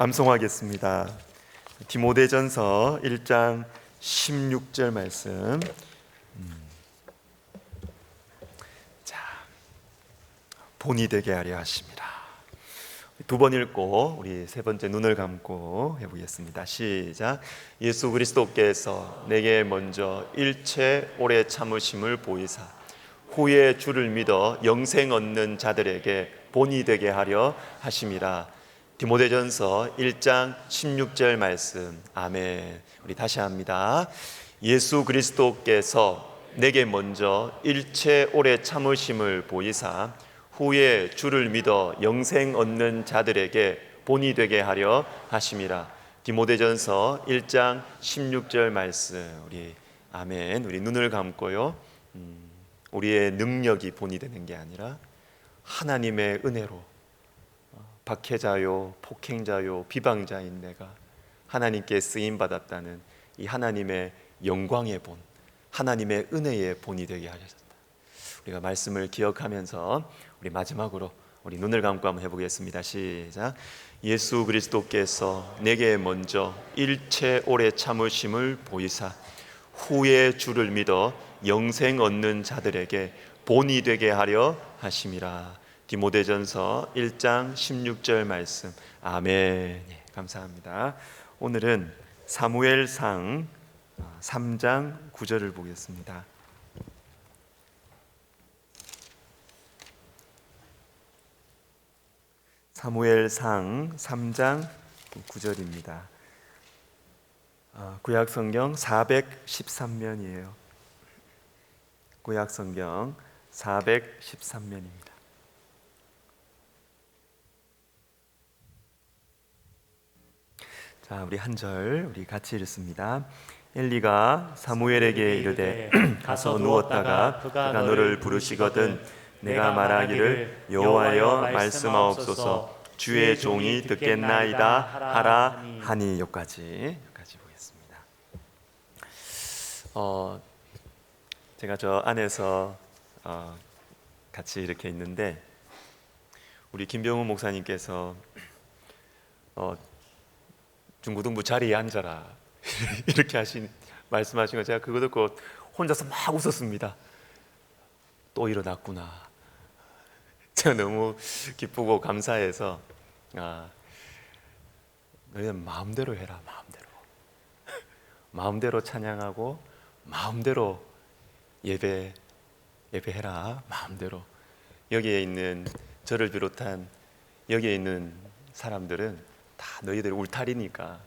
암송하겠습니다. 디모데전서 1장 16절 말씀. 자, 본이 되게 하려 하심이라. 두 번 읽고 우리 세 번째 눈을 감고 해보겠습니다. 시작. 예수 그리스도께서 내게 먼저 일체 오래 참으심을 보이사 후에 주를 믿어 영생 얻는 자들에게 본이 되게 하려 하심이라. 디모데전서 1장 16절 말씀. 아멘. 우리 다시 합니다. 예수 그리스도께서 내게 먼저 일체 오래 참으심을 보이사 후에 주를 믿어 영생 얻는 자들에게 본이 되게 하려 하심이라. 디모데전서 1장 16절 말씀. 우리 아멘. 우리 눈을 감고요. 우리의 능력이 본이 되는 게 아니라 하나님의 은혜로 박해자요 폭행자요 비방자인 내가 하나님께 쓰임 받았다는 이 하나님의 영광의 본, 하나님의 은혜의 본이 되게 하셨다. 우리가 말씀을 기억하면서 우리 마지막으로 우리 눈을 감고 한번 해보겠습니다. 시작. 예수 그리스도께서 내게 먼저 일체 오래 참으심을 보이사 후에 주를 믿어 영생 얻는 자들에게 본이 되게 하려 하심이라. 디모데전서 1장 16절 말씀. 아멘. 감사합니다. 오늘은 사무엘상 3장 9절을 보겠습니다. 사무엘상 3장 9절입니다. 구약성경 413면이에요. 구약성경 413면입니다. 자, 우리 한 절 우리 같이 읽습니다. 엘리가 사무엘에게 이르되 가서 누웠다가 그가 너를 부르시거든 내가 말하기를 여호와여 말씀하옵소서 주의 종이 듣겠나이다 하라 하니. 여기까지 보겠습니다. 제가 저 안에서 같이 이렇게 있는데 우리 김병훈 목사님께서 중고등부 자리에 앉아라 이렇게 말씀하신 거 제가 그거 듣고 혼자서 막 웃었습니다. 또 일어났구나. 제가 너무 기쁘고 감사해서 너희는 마음대로 해라. 마음대로 찬양하고 마음대로 예배해라. 마음대로. 여기에 있는 저를 비롯한 여기에 있는 사람들은 다 너희들 울타리니까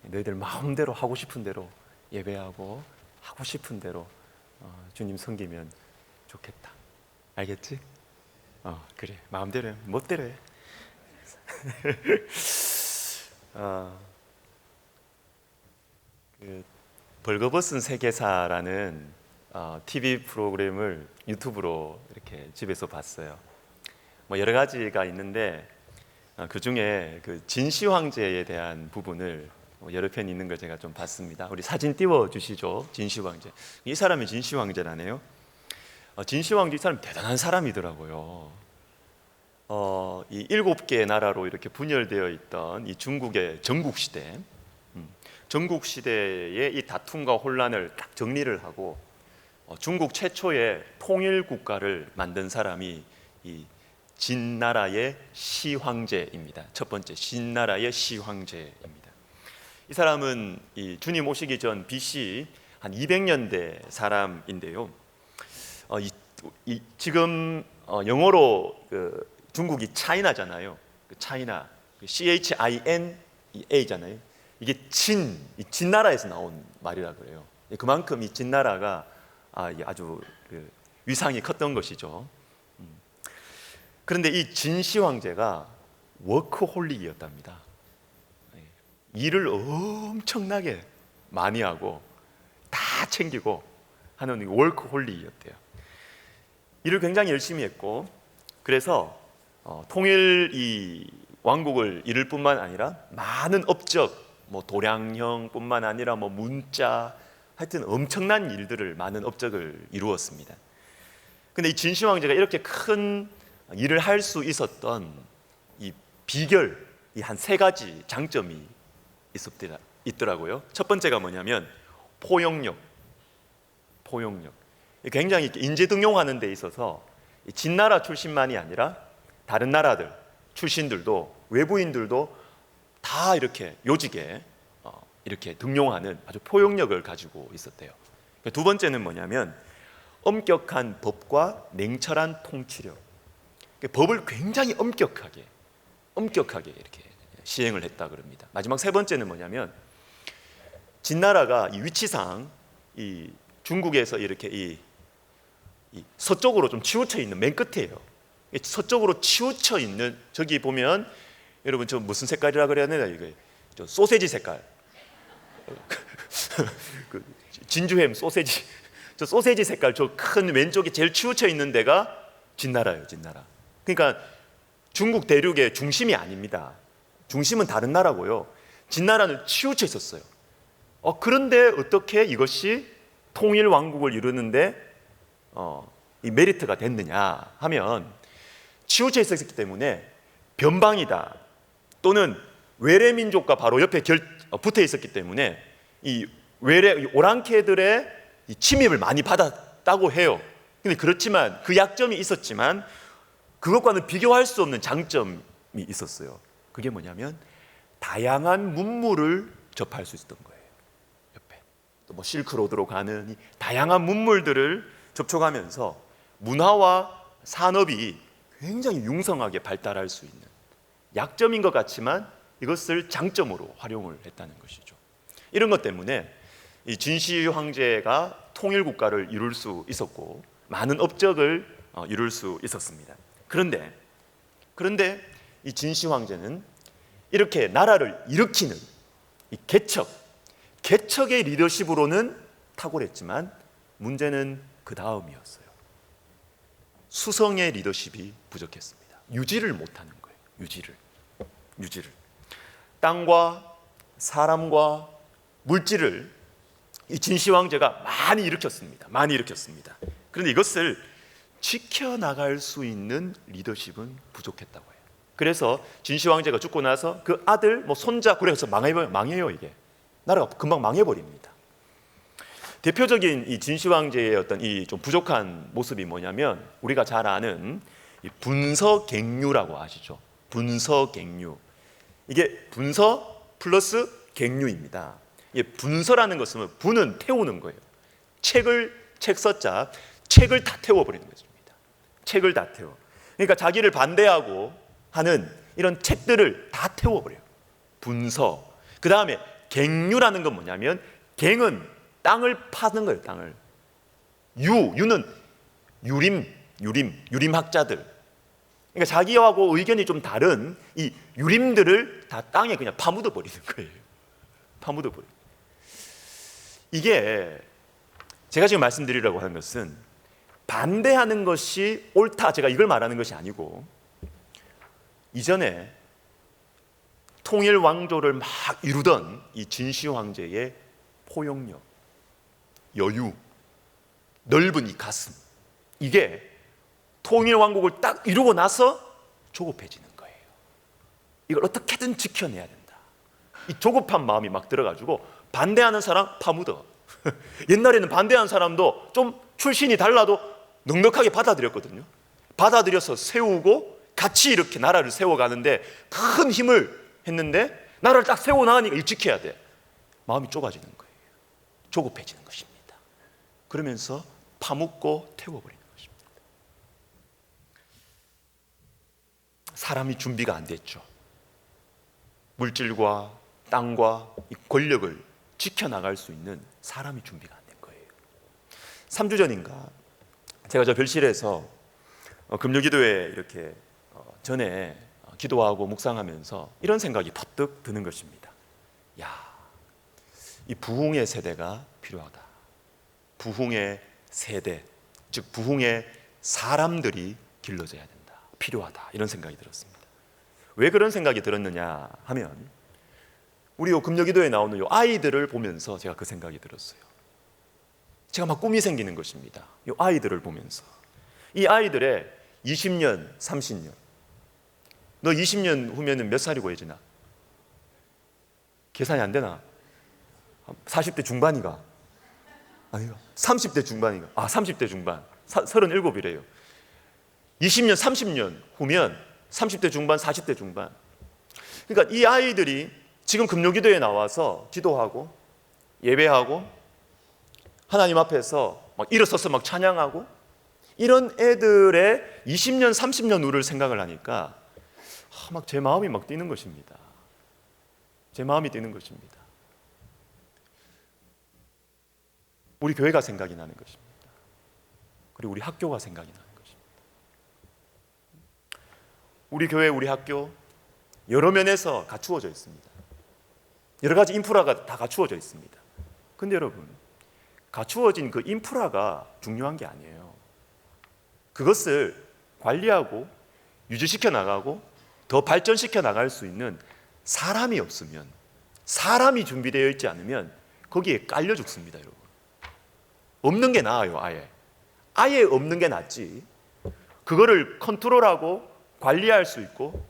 너희들 마음대로 하고 싶은 대로 예배하고 하고 싶은 대로 주님 섬기면 좋겠다. 알겠지? 그래. 마음대로 해. 멋대로 해. 벌거벗은 세계사라는 TV 프로그램을 유튜브로 이렇게 집에서 봤어요. 뭐 여러 가지가 있는데 그 중에 그 진시 황제에 대한 부분을 여러 편 있는 걸 제가 좀 봤습니다. 우리 사진 띄워 주시죠. 진시 황제. 이 사람이 진시 황제라네요. 진시 황제 이 사람 대단한 사람이더라고요. 이 7개의 나라로 이렇게 분열되어 있던 이 중국의 전국 시대, 전국 시대의 이 다툼과 혼란을 딱 정리를 하고 중국 최초의 통일 국가를 만든 사람이 이 진나라의 시황제입니다. 첫 번째 진나라의 시황제입니다. 이 사람은 이 주님 오시기 전 BC 한 200년대 사람인데요. 지금 영어로 중국이 차이나잖아요. 차이나 CHINA잖아요. 이게 진나라에서 나온 말이라 그래요. 그만큼 이 진나라가 아주 위상이 컸던 것이죠. 그런데 이 진시 황제가 워크홀릭이었답니다. 일을 엄청나게 많이 하고 다 챙기고 하는 워크홀릭이었대요. 일을 굉장히 열심히 했고 그래서 통일 이 왕국을 이룰 뿐만 아니라 많은 업적, 뭐 도량형뿐만 아니라 뭐 문자, 하여튼 엄청난 일들을 많은 업적을 이루었습니다. 근데 이 진시 황제가 이렇게 큰 일을 할 수 있었던 이 비결, 이 한 세 가지 장점이 있더라고요. 첫 번째가 뭐냐면 포용력. 굉장히 인재 등용하는 데 있어서 진나라 출신만이 아니라 다른 나라들 출신들도 외부인들도 다 이렇게 요직에 이렇게 등용하는 아주 포용력을 가지고 있었대요. 두 번째는 뭐냐면 엄격한 법과 냉철한 통치력. 법을 굉장히 엄격하게 이렇게 시행을 했다 그럽니다. 마지막 세 번째는 뭐냐면 진나라가 이 위치상 이 중국에서 이렇게 이 서쪽으로 좀 치우쳐 있는 맨 끝이에요. 서쪽으로 치우쳐 있는, 저기 보면 여러분 저 무슨 색깔이라 그래야 되나, 이거 저 소세지 색깔. 그 진주햄 소세지, 저 소세지 색깔, 저 큰 왼쪽에 제일 치우쳐 있는 데가 진나라예요. 진나라. 그러니까 중국 대륙의 중심이 아닙니다. 중심은 다른 나라고요. 진나라는 치우쳐 있었어요. 그런데 어떻게 이것이 통일 왕국을 이루는데 이 메리트가 됐느냐 하면, 치우쳐 있었기 때문에 변방이다 또는 외래 민족과 바로 옆에 붙어 있었기 때문에 이 외래 오랑캐들의 이 침입을 많이 받았다고 해요. 근데 그렇지만 그 약점이 있었지만 그것과는 비교할 수 없는 장점이 있었어요. 그게 뭐냐면 다양한 문물을 접할 수 있었던 거예요. 옆에 또 뭐 실크로드로 가는 이 다양한 문물들을 접촉하면서 문화와 산업이 굉장히 융성하게 발달할 수 있는, 약점인 것 같지만 이것을 장점으로 활용을 했다는 것이죠. 이런 것 때문에 이 진시 황제가 통일 국가를 이룰 수 있었고 많은 업적을 이룰 수 있었습니다. 그런데 이 진시 황제는 이렇게 나라를 일으키는 이 개척의 리더십으로는 탁월했지만 문제는 그 다음이었어요. 수성의 리더십이 부족했습니다. 유지를 못하는 거예요. 유지를. 땅과 사람과 물질을 이 진시 황제가 많이 일으켰습니다. 그런데 이것을 지켜나갈 수 있는 리더십은 부족했다고 해요. 그래서 진시 황제가 죽고 나서 그 아들, 뭐 손자, 그래서 망해요. 이게 나라가 금방 망해버립니다. 대표적인 이 진시 황제의 어떤 이 좀 부족한 모습이 뭐냐면, 우리가 잘 아는 이 분서갱류라고 아시죠? 분서갱류. 이게 분서 플러스 갱류입니다. 이 분서라는 것은 분은 태우는 거예요. 책서자, 책을 다 태워버리는 것입니다. 책을 다 태워. 그러니까 자기를 반대하고 하는 이런 책들을 다 태워버려요. 분서. 그 다음에 갱류라는 건 뭐냐면, 갱은 땅을 파는 거예요. 땅을. 유는 유림학자들. 그러니까 자기하고 의견이 좀 다른 이 유림들을 다 땅에 그냥 파묻어 버리는 거예요. 이게 제가 지금 말씀드리려고 하는 것은 반대하는 것이 옳다, 제가 이걸 말하는 것이 아니고, 이전에 통일 왕조를 막 이루던 이 진시 황제의 포용력, 여유, 넓은 이 가슴, 이게 통일 왕국을 딱 이루고 나서 조급해지는 거예요. 이걸 어떻게든 지켜내야 된다. 이 조급한 마음이 막 들어가지고 반대하는 사람 파묻어. 옛날에는 반대하는 사람도 좀 출신이 달라도 넉넉하게 받아들였거든요. 받아들여서 세우고 같이 이렇게 나라를 세워가는데 큰 힘을 했는데, 나라를 딱 세워나가니까 이거 지켜야 돼. 마음이 좁아지는 거예요. 조급해지는 것입니다. 그러면서 파묻고 태워버리는 것입니다. 사람이 준비가 안 됐죠. 물질과 땅과 이 권력을 지켜나갈 수 있는 사람이 준비가 안 된 거예요. 3주 전인가 제가 저 별실에서 금요기도에 이렇게 전에 기도하고 묵상하면서 이런 생각이 퍼뜩 드는 것입니다. 이 부흥의 세대가 필요하다. 부흥의 세대, 즉 부흥의 사람들이 길러져야 된다. 필요하다. 이런 생각이 들었습니다. 왜 그런 생각이 들었느냐 하면, 우리 금요기도에 나오는 요 아이들을 보면서 제가 그 생각이 들었어요. 제가 막 꿈이 생기는 것입니다. 이 아이들을 보면서, 이 아이들의 20년, 30년, 너 20년 후면은 몇 살이 보여지나? 계산이 안 되나? 40대 중반이가? 아니요. 30대 중반이가? 30대 중반. 37이래요. 20년, 30년 후면 30대 중반, 40대 중반. 그러니까 이 아이들이 지금 금요기도에 나와서 기도하고 예배하고 하나님 앞에서 막 일어서서 막 찬양하고 이런 애들의 20년, 30년 후를 생각을 하니까 막 제 마음이 막 뛰는 것입니다. 제 마음이 뛰는 것입니다. 우리 교회가 생각이 나는 것입니다. 그리고 우리 학교가 생각이 나는 것입니다. 우리 교회, 우리 학교 여러 면에서 갖추어져 있습니다. 여러 가지 인프라가 다 갖추어져 있습니다. 근데 여러분, 갖추어진 그 인프라가 중요한 게 아니에요. 그것을 관리하고 유지시켜 나가고 더 발전시켜 나갈 수 있는 사람이 없으면, 사람이 준비되어 있지 않으면 거기에 깔려 죽습니다, 여러분. 없는 게 나아요. 아예 없는 게 낫지. 그거를 컨트롤하고 관리할 수 있고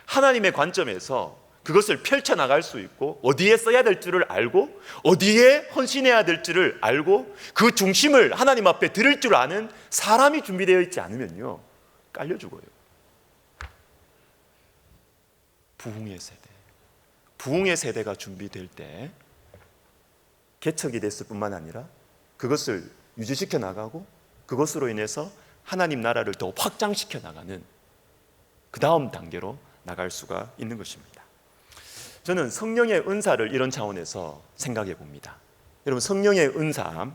하나님의 관점에서 그것을 펼쳐나갈 수 있고 어디에 써야 될 줄을 알고 어디에 헌신해야 될 줄을 알고 그 중심을 하나님 앞에 드릴 줄 아는 사람이 준비되어 있지 않으면요, 깔려 죽어요. 부흥의 세대가 준비될 때 개척이 됐을 뿐만 아니라 그것을 유지시켜 나가고 그것으로 인해서 하나님 나라를 더 확장시켜 나가는 그 다음 단계로 나갈 수가 있는 것입니다. 저는 성령의 은사를 이런 차원에서 생각해 봅니다. 여러분, 성령의 은사,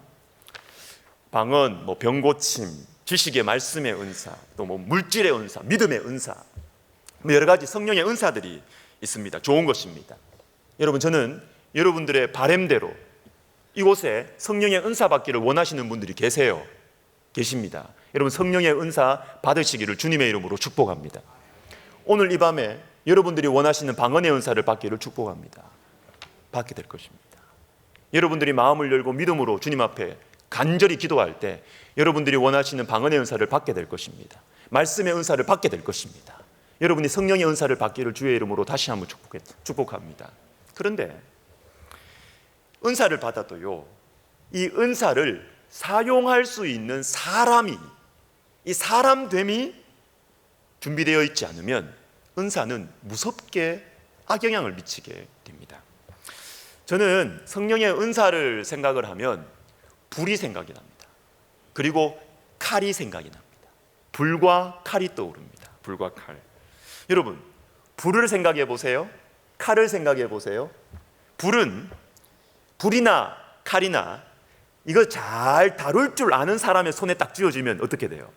방언, 병 고침, 지식의 말씀의 은사, 또 물질의 은사, 믿음의 은사, 여러 가지 성령의 은사들이 있습니다. 좋은 것입니다. 여러분, 저는 여러분들의 바램대로 이곳에 성령의 은사 받기를 원하시는 분들이 계십니다. 여러분, 성령의 은사 받으시기를 주님의 이름으로 축복합니다. 오늘 이 밤에 여러분들이 원하시는 방언의 은사를 받기를 축복합니다. 받게 될 것입니다. 여러분들이 마음을 열고 믿음으로 주님 앞에 간절히 기도할 때 여러분들이 원하시는 방언의 은사를 받게 될 것입니다. 말씀의 은사를 받게 될 것입니다. 여러분이 성령의 은사를 받기를 주의 이름으로 다시 한번 축복합니다. 그런데 은사를 받아도요, 이 은사를 사용할 수 있는 사람이, 이 사람됨이 준비되어 있지 않으면 은사는 무섭게 악영향을 미치게 됩니다. 저는 성령의 은사를 생각을 하면 불이 생각이 납니다. 그리고 칼이 생각이 납니다. 불과 칼이 떠오릅니다. 불과 칼. 여러분, 불을 생각해 보세요. 칼을 생각해 보세요. 불이나 칼이나 이거 잘 다룰 줄 아는 사람의 손에 딱 쥐어지면 어떻게 돼요?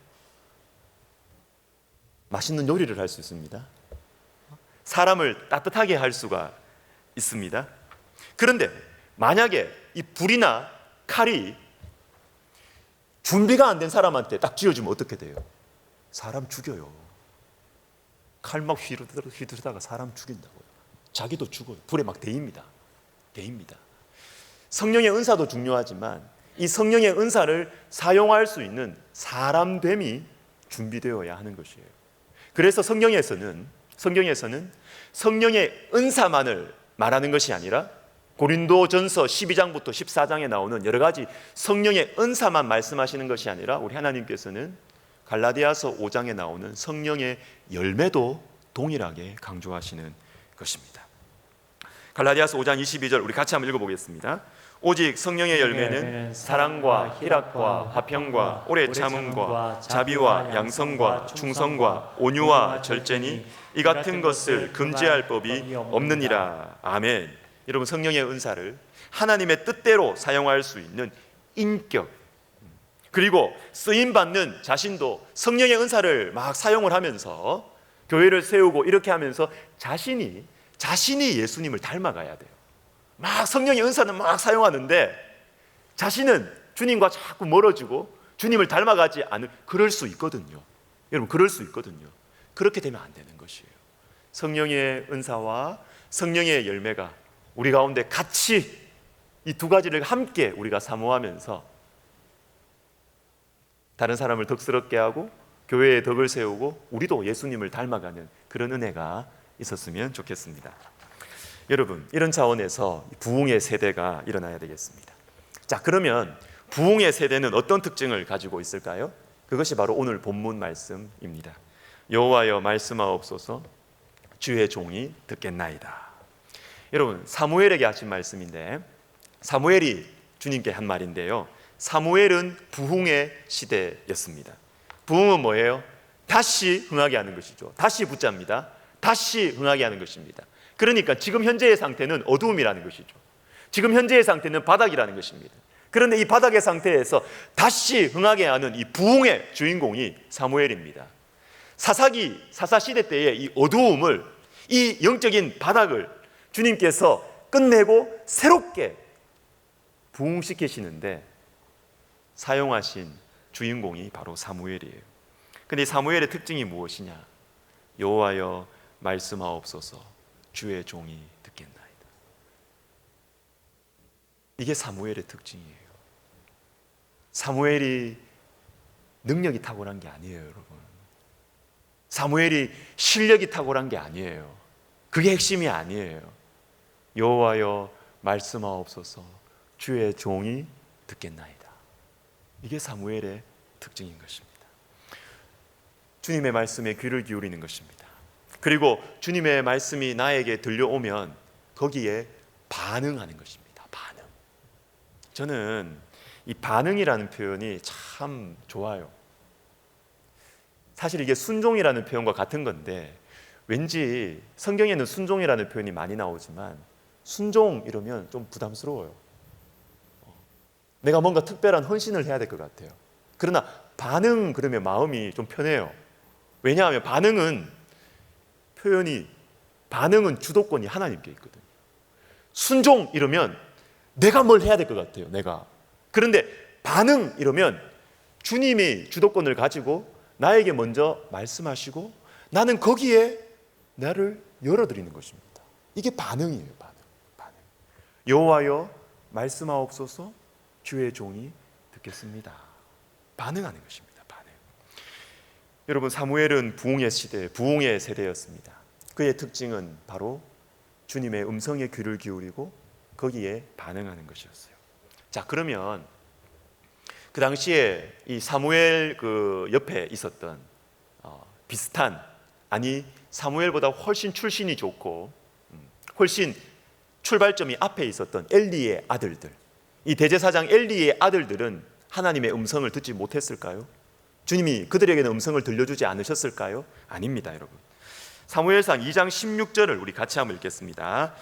맛있는 요리를 할 수 있습니다. 사람을 따뜻하게 할 수가 있습니다. 그런데 만약에 이 불이나 칼이 준비가 안 된 사람한테 딱 쥐어주면 어떻게 돼요? 사람 죽여요. 칼 막 휘두르다가 사람 죽인다고요. 자기도 죽어요. 불에 막 데입니다. 성령의 은사도 중요하지만 이 성령의 은사를 사용할 수 있는 사람됨이 준비되어야 하는 것이에요. 그래서 성경에서는 성령의 은사만을 말하는 것이 아니라 고린도전서 12장부터 14장에 나오는 여러 가지 성령의 은사만 말씀하시는 것이 아니라 우리 하나님께서는 갈라디아서 5장에 나오는 성령의 열매도 동일하게 강조하시는 것입니다. 갈라디아서 5장 22절 우리 같이 한번 읽어보겠습니다. 오직 성령의 열매는 사랑과 희락과 화평과 오래 참음과 자비와 양성과 충성과 온유와 절제니 이 같은 것을 금지할 법이 없느니라. 아멘. 여러분, 성령의 은사를 하나님의 뜻대로 사용할 수 있는 인격, 그리고 쓰임받는 자신도 성령의 은사를 막 사용을 하면서 교회를 세우고 이렇게 하면서 자신이 예수님을 닮아가야 돼요. 막 성령의 은사는 막 사용하는데 자신은 주님과 자꾸 멀어지고 주님을 닮아가지 않을, 그럴 수 있거든요. 여러분, 그럴 수 있거든요. 그렇게 되면 안 되는 것이에요. 성령의 은사와 성령의 열매가 우리 가운데 같이 이 두 가지를 함께 우리가 사모하면서 다른 사람을 덕스럽게 하고 주님을 닮아가게 교회의 덕을 세우고 우리도 예수님을 닮아가는 그런 은혜가 있었으면 좋겠습니다. 여러분, 이런 차원에서 부흥의 세대가 일어나야 되겠습니다. 자, 그러면 부흥의 세대는 어떤 특징을 가지고 있을까요? 그것이 바로 오늘 본문 말씀입니다. 여호와여 말씀하옵소서, 주의 종이 듣겠나이다. 여러분, 사무엘에게 하신 말씀인데, 사무엘이 주님께 한 말인데요, 사무엘은 부흥의 시대였습니다. 부흥은 뭐예요? 다시 흥하게 하는 것이죠. 다시 붙잡니다. 다시 흥하게 하는 것입니다. 그러니까 지금 현재의 상태는 어두움이라는 것이죠. 지금 현재의 상태는 바닥이라는 것입니다. 그런데 이 바닥의 상태에서 다시 흥하게 하는 이 부흥의 주인공이 사무엘입니다. 사사시대 때의 이 어두움을, 이 영적인 바닥을 주님께서 끝내고 새롭게 부흥시키시는데 사용하신 주인공이 바로 사무엘이에요. 근데 사무엘의 특징이 무엇이냐? 여호와여 말씀하옵소서, 주의 종이 듣겠나이다. 이게 사무엘의 특징이에요. 사무엘이 능력이 탁월한 게 아니에요, 여러분. 사무엘이 실력이 탁월한 게 아니에요. 그게 핵심이 아니에요. 여호와여 말씀하옵소서, 주의 종이 듣겠나이다. 이게 사무엘의 특징인 것입니다. 주님의 말씀에 귀를 기울이는 것입니다. 그리고 주님의 말씀이 나에게 들려오면 거기에 반응하는 것입니다. 반응. 저는 이 반응이라는 표현이 참 좋아요. 사실 이게 순종이라는 표현과 같은 건데, 왠지 성경에는 순종이라는 표현이 많이 나오지만 순종 이러면 좀 부담스러워요. 내가 뭔가 특별한 헌신을 해야 될 것 같아요. 그러나 반응 그러면 마음이 좀 편해요. 왜냐하면 반응은 주도권이 하나님께 있거든요. 순종 이러면 내가 뭘 해야 될 것 같아요. 내가. 그런데 반응 이러면 주님이 주도권을 가지고 나에게 먼저 말씀하시고 나는 거기에 나를 열어드리는 것입니다. 이게 반응이에요. 반응. 여호와여 말씀하옵소서, 주의 종이 듣겠습니다. 반응하는 것입니다. 반응. 여러분, 사무엘은 부흥의 시대, 부흥의 세대였습니다. 그의 특징은 바로 주님의 음성에 귀를 기울이고 거기에 반응하는 것이었어요. 자, 그러면 그 당시에 이 사무엘 그 옆에 있었던 비슷한, 아니 사무엘보다 훨씬 출신이 좋고 훨씬 출발점이 앞에 있었던 엘리의 아들들, 이 대제사장 엘리의 아들들은 하나님의 음성을 듣지 못했을까요? 주님이 그들에게는 음성을 들려주지 않으셨을까요? 아닙니다, 여러분. 사무엘상 2장 16절을 우리 같이 한번 읽겠습니다.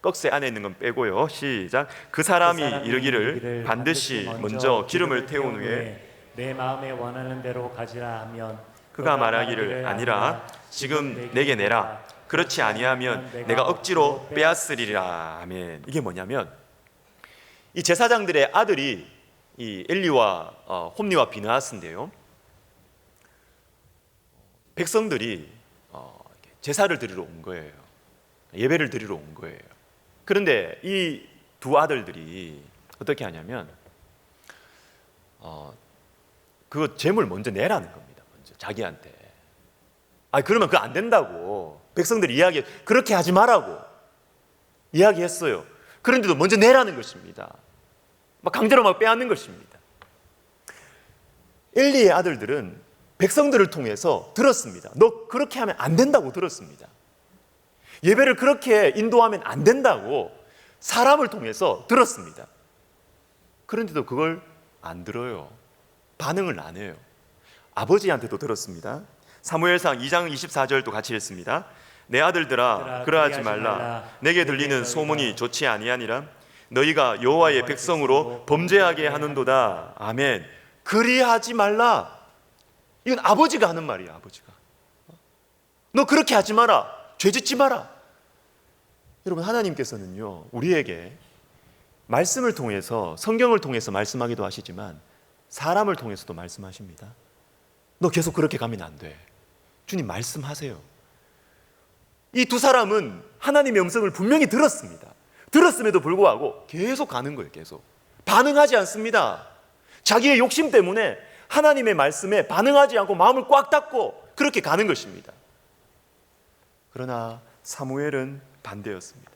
꺽쇠 안에 있는 건 빼고요. 시작. 그 사람이 이르기를 반드시 먼저 기름을 태운 후에 내 마음에 원하는 대로 가지라 하면 그가 말하기를 아니라 지금 내게 내라. 그렇지 아니하면 내가 억지로 빼앗으리라. 아멘. 이게 뭐냐면 이 제사장들의 아들이 이 엘리와 홈리와 비느하스인데요. 백성들이 제사를 드리러 온 거예요. 예배를 드리러 온 거예요. 그런데 이 두 아들들이 어떻게 하냐면 그 재물 먼저 내라는 겁니다. 먼저 자기한테. 그러면 그거 안 된다고 백성들이 그렇게 하지 말라고 이야기했어요. 그런데도 먼저 내라는 것입니다. 강제로 빼앗는 것입니다. 엘리의 아들들은 백성들을 통해서 들었습니다. 너 그렇게 하면 안 된다고 들었습니다. 예배를 그렇게 인도하면 안 된다고 사람을 통해서 들었습니다. 그런데도 그걸 안 들어요. 반응을 안 해요. 아버지한테도 들었습니다. 사무엘상 2장 24절도 같이 읽습니다. 내 아들들아 그러하지 말라. 내게 들리는 소문이 좋지 아니하니라. 너희가 여호와의 백성으로 범죄하게 하는도다. 아멘. 그리하지 말라. 이건 아버지가 하는 말이야. 아버지가. 너 그렇게 하지 마라. 죄짓지 마라. 여러분, 하나님께서는요 우리에게 말씀을 통해서, 성경을 통해서 말씀하기도 하시지만 사람을 통해서도 말씀하십니다. 너 계속 그렇게 가면 안 돼. 주님 말씀하세요. 이 두 사람은 하나님의 음성을 분명히 들었습니다. 들었음에도 불구하고 계속 가는 거예요. 계속 반응하지 않습니다. 자기의 욕심 때문에 하나님의 말씀에 반응하지 않고 마음을 꽉 닫고 그렇게 가는 것입니다. 그러나 사무엘은 반대였습니다.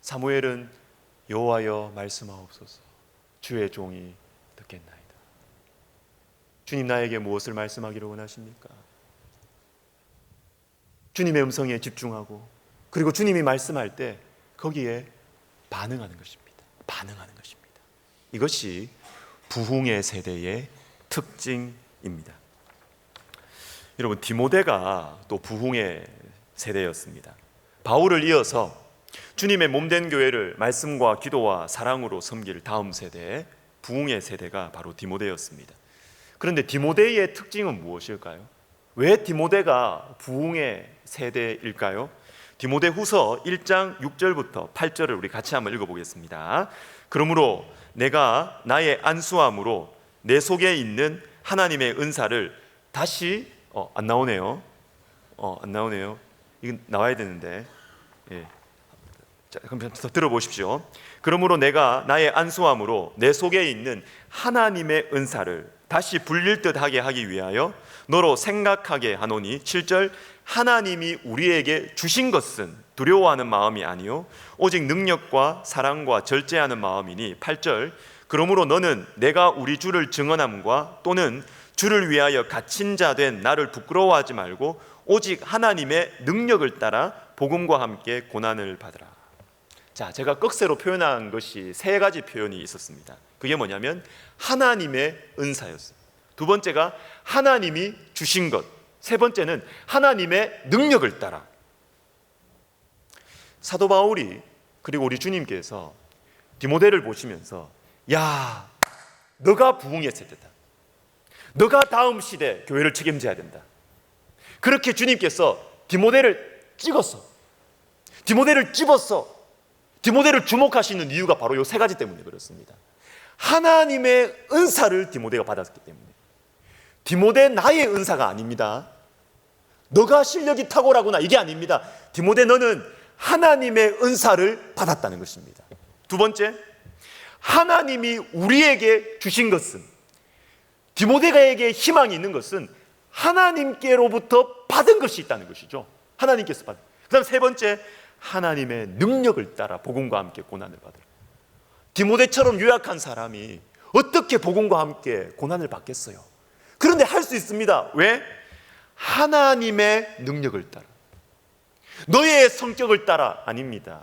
사무엘은 여호와여 말씀하옵소서, 주의 종이 듣겠나이다. 주님, 나에게 무엇을 말씀하기를 원하십니까? 주님의 음성에 집중하고, 그리고 주님이 말씀할 때 거기에 반응하는 것입니다. 반응하는 것입니다. 이것이 부흥의 세대의 특징입니다. 여러분, 디모데가 또 부흥의 세대였습니다. 바울을 이어서 주님의 몸된 교회를 말씀과 기도와 사랑으로 섬길 다음 세대, 부흥의 세대가 바로 디모데였습니다. 그런데 디모데의 특징은 무엇일까요? 왜 디모데가 부흥의 세대일까요? 디모데 후서 1장 6절부터 8절을 우리 같이 한번 읽어보겠습니다. 그러므로 내가 나의 안수함으로 내 속에 있는 하나님의 은사를 다시 안 나오네요. 안 나오네요. 이건 나와야 되는데. 예. 자, 그럼 더 들어보십시오. 그러므로 내가 나의 안수함으로 내 속에 있는 하나님의 은사를 다시 불릴 듯 하게 하기 위하여 너로 생각하게 하노니 7절 하나님이 우리에게 주신 것은 두려워하는 마음이 아니요 오직 능력과 사랑과 절제하는 마음이니 8절 그러므로 너는 내가 우리 주를 증언함과 또는 주를 위하여 갇힌 자 된 나를 부끄러워하지 말고 오직 하나님의 능력을 따라 복음과 함께 고난을 받으라. 자, 제가 꺽쇠로 표현한 것이 세 가지 표현이 있었습니다. 그게 뭐냐면 하나님의 은사였어요. 두 번째가 하나님이 주신 것. 세 번째는 하나님의 능력을 따라. 사도 바울이 그리고 우리 주님께서 디모데를 보시면서 야, 너가 부흥의 세대다. 너가 다음 시대 교회를 책임져야 된다. 그렇게 주님께서 디모데를 찍었어. 디모데를 집었어. 디모데를 주목하시는 이유가 바로 이 세 가지 때문에 그렇습니다. 하나님의 은사를 디모데가 받았기 때문에. 디모데 나의 은사가 아닙니다. 너가 실력이 탁월하구나 이게 아닙니다. 디모데 너는 하나님의 은사를 받았다는 것입니다. 두 번째, 하나님이 우리에게 주신 것은, 디모데가에게 희망이 있는 것은 하나님께로부터 받은 것이 있다는 것이죠. 하나님께서 받은. 그 다음 세 번째, 하나님의 능력을 따라 복음과 함께 고난을 받으라. 디모데처럼 유약한 사람이 어떻게 복음과 함께 고난을 받겠어요? 그런데 할 수 있습니다. 왜? 하나님의 능력을 따라. 너의 성격을 따라 아닙니다.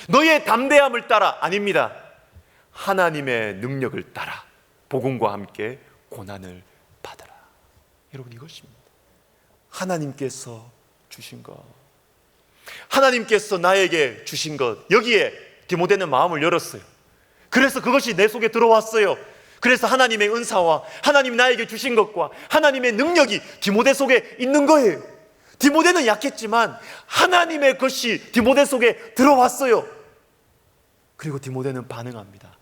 너의 담대함을 따라 아닙니다. 하나님의 능력을 따라 복음과 함께 고난을 받아라. 여러분, 이것입니다. 하나님께서 주신 것, 하나님께서 나에게 주신 것, 여기에 디모데는 마음을 열었어요. 그래서 그것이 내 속에 들어왔어요. 그래서 하나님의 은사와 하나님이 나에게 주신 것과 하나님의 능력이 디모데 속에 있는 거예요. 디모데는 약했지만 하나님의 것이 디모데 속에 들어왔어요. 그리고 디모데는 반응합니다.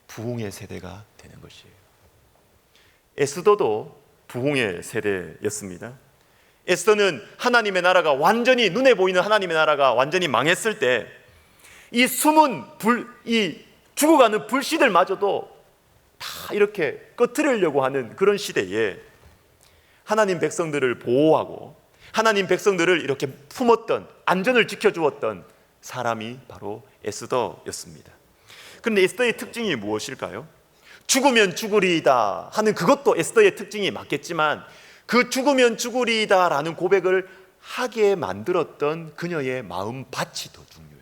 부흥의 세대가 되는 것이에요. 에스더도 부흥의 세대였습니다. 에스더는 하나님의 나라가 완전히, 눈에 보이는 하나님의 나라가 완전히 망했을 때 이 숨은 이 죽어가는 불씨들마저도 다 이렇게 꺼트리려고 하는 그런 시대에 하나님 백성들을 보호하고 하나님 백성들을 이렇게 품었던, 안전을 지켜주었던 사람이 바로 에스더였습니다. 그런데 에스더의 특징이 무엇일까요? 죽으면 죽으리이다 하는 그것도 에스더의 특징이 맞겠지만 그 죽으면 죽으리이다라는 고백을 하게 만들었던 그녀의 마음밭이 더 중요해요.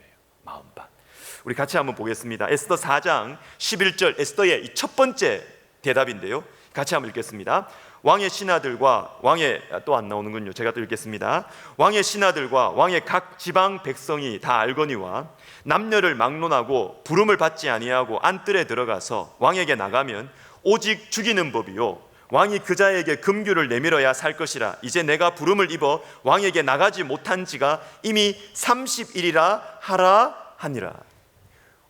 마음밭. 우리 같이 한번 보겠습니다. 에스더 4장 11절 에스더의 첫 번째 대답인데요. 같이 한번 읽겠습니다. 왕의 신하들과 왕의, 또 안 나오는군요. 제가 또 읽겠습니다. 왕의 신하들과 왕의 각 지방 백성이 다 알거니와 남녀를 막론하고 부름을 받지 아니하고 안뜰에 들어가서 왕에게 나가면 오직 죽이는 법이요 왕이 그 자에게 금규를 내밀어야 살 것이라. 이제 내가 부름을 입어 왕에게 나가지 못한 지가 이미 30일이라 하라 하니라.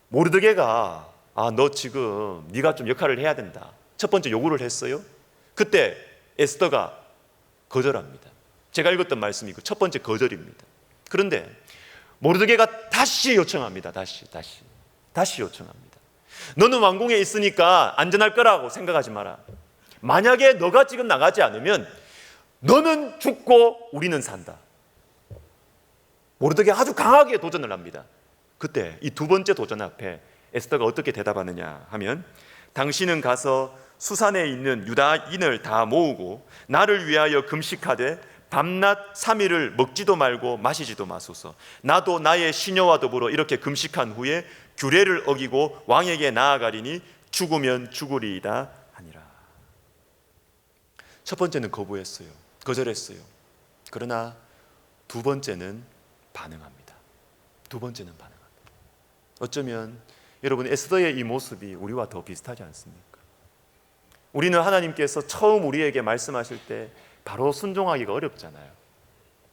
모르드게가 너 지금 네가 좀 역할을 해야 된다, 첫 번째 요구를 했어요. 그때 에스더가 거절합니다. 제가 읽었던 말씀이 그 첫 번째 거절입니다. 그런데 모르드게가 다시 요청합니다. 다시 요청합니다. 너는 왕궁에 있으니까 안전할 거라고 생각하지 마라. 만약에 너가 지금 나가지 않으면 너는 죽고 우리는 산다. 모르드게가 아주 강하게 도전을 합니다. 그때 이 두 번째 도전 앞에 에스더가 어떻게 대답하느냐 하면, 당신은 가서 수산에 있는 유다인을 다 모으고 나를 위하여 금식하되 밤낮 3일을 먹지도 말고 마시지도 마소서. 나도 나의 시녀와 더불어 이렇게 금식한 후에 규례를 어기고 왕에게 나아가리니 죽으면 죽으리이다 하니라. 첫 번째는 거부했어요. 거절했어요. 그러나 두 번째는 반응합니다. 두 번째는 반응합니다. 어쩌면 여러분, 에스더의 이 모습이 우리와 더 비슷하지 않습니까? 우리는 하나님께서 처음 우리에게 말씀하실 때 바로 순종하기가 어렵잖아요.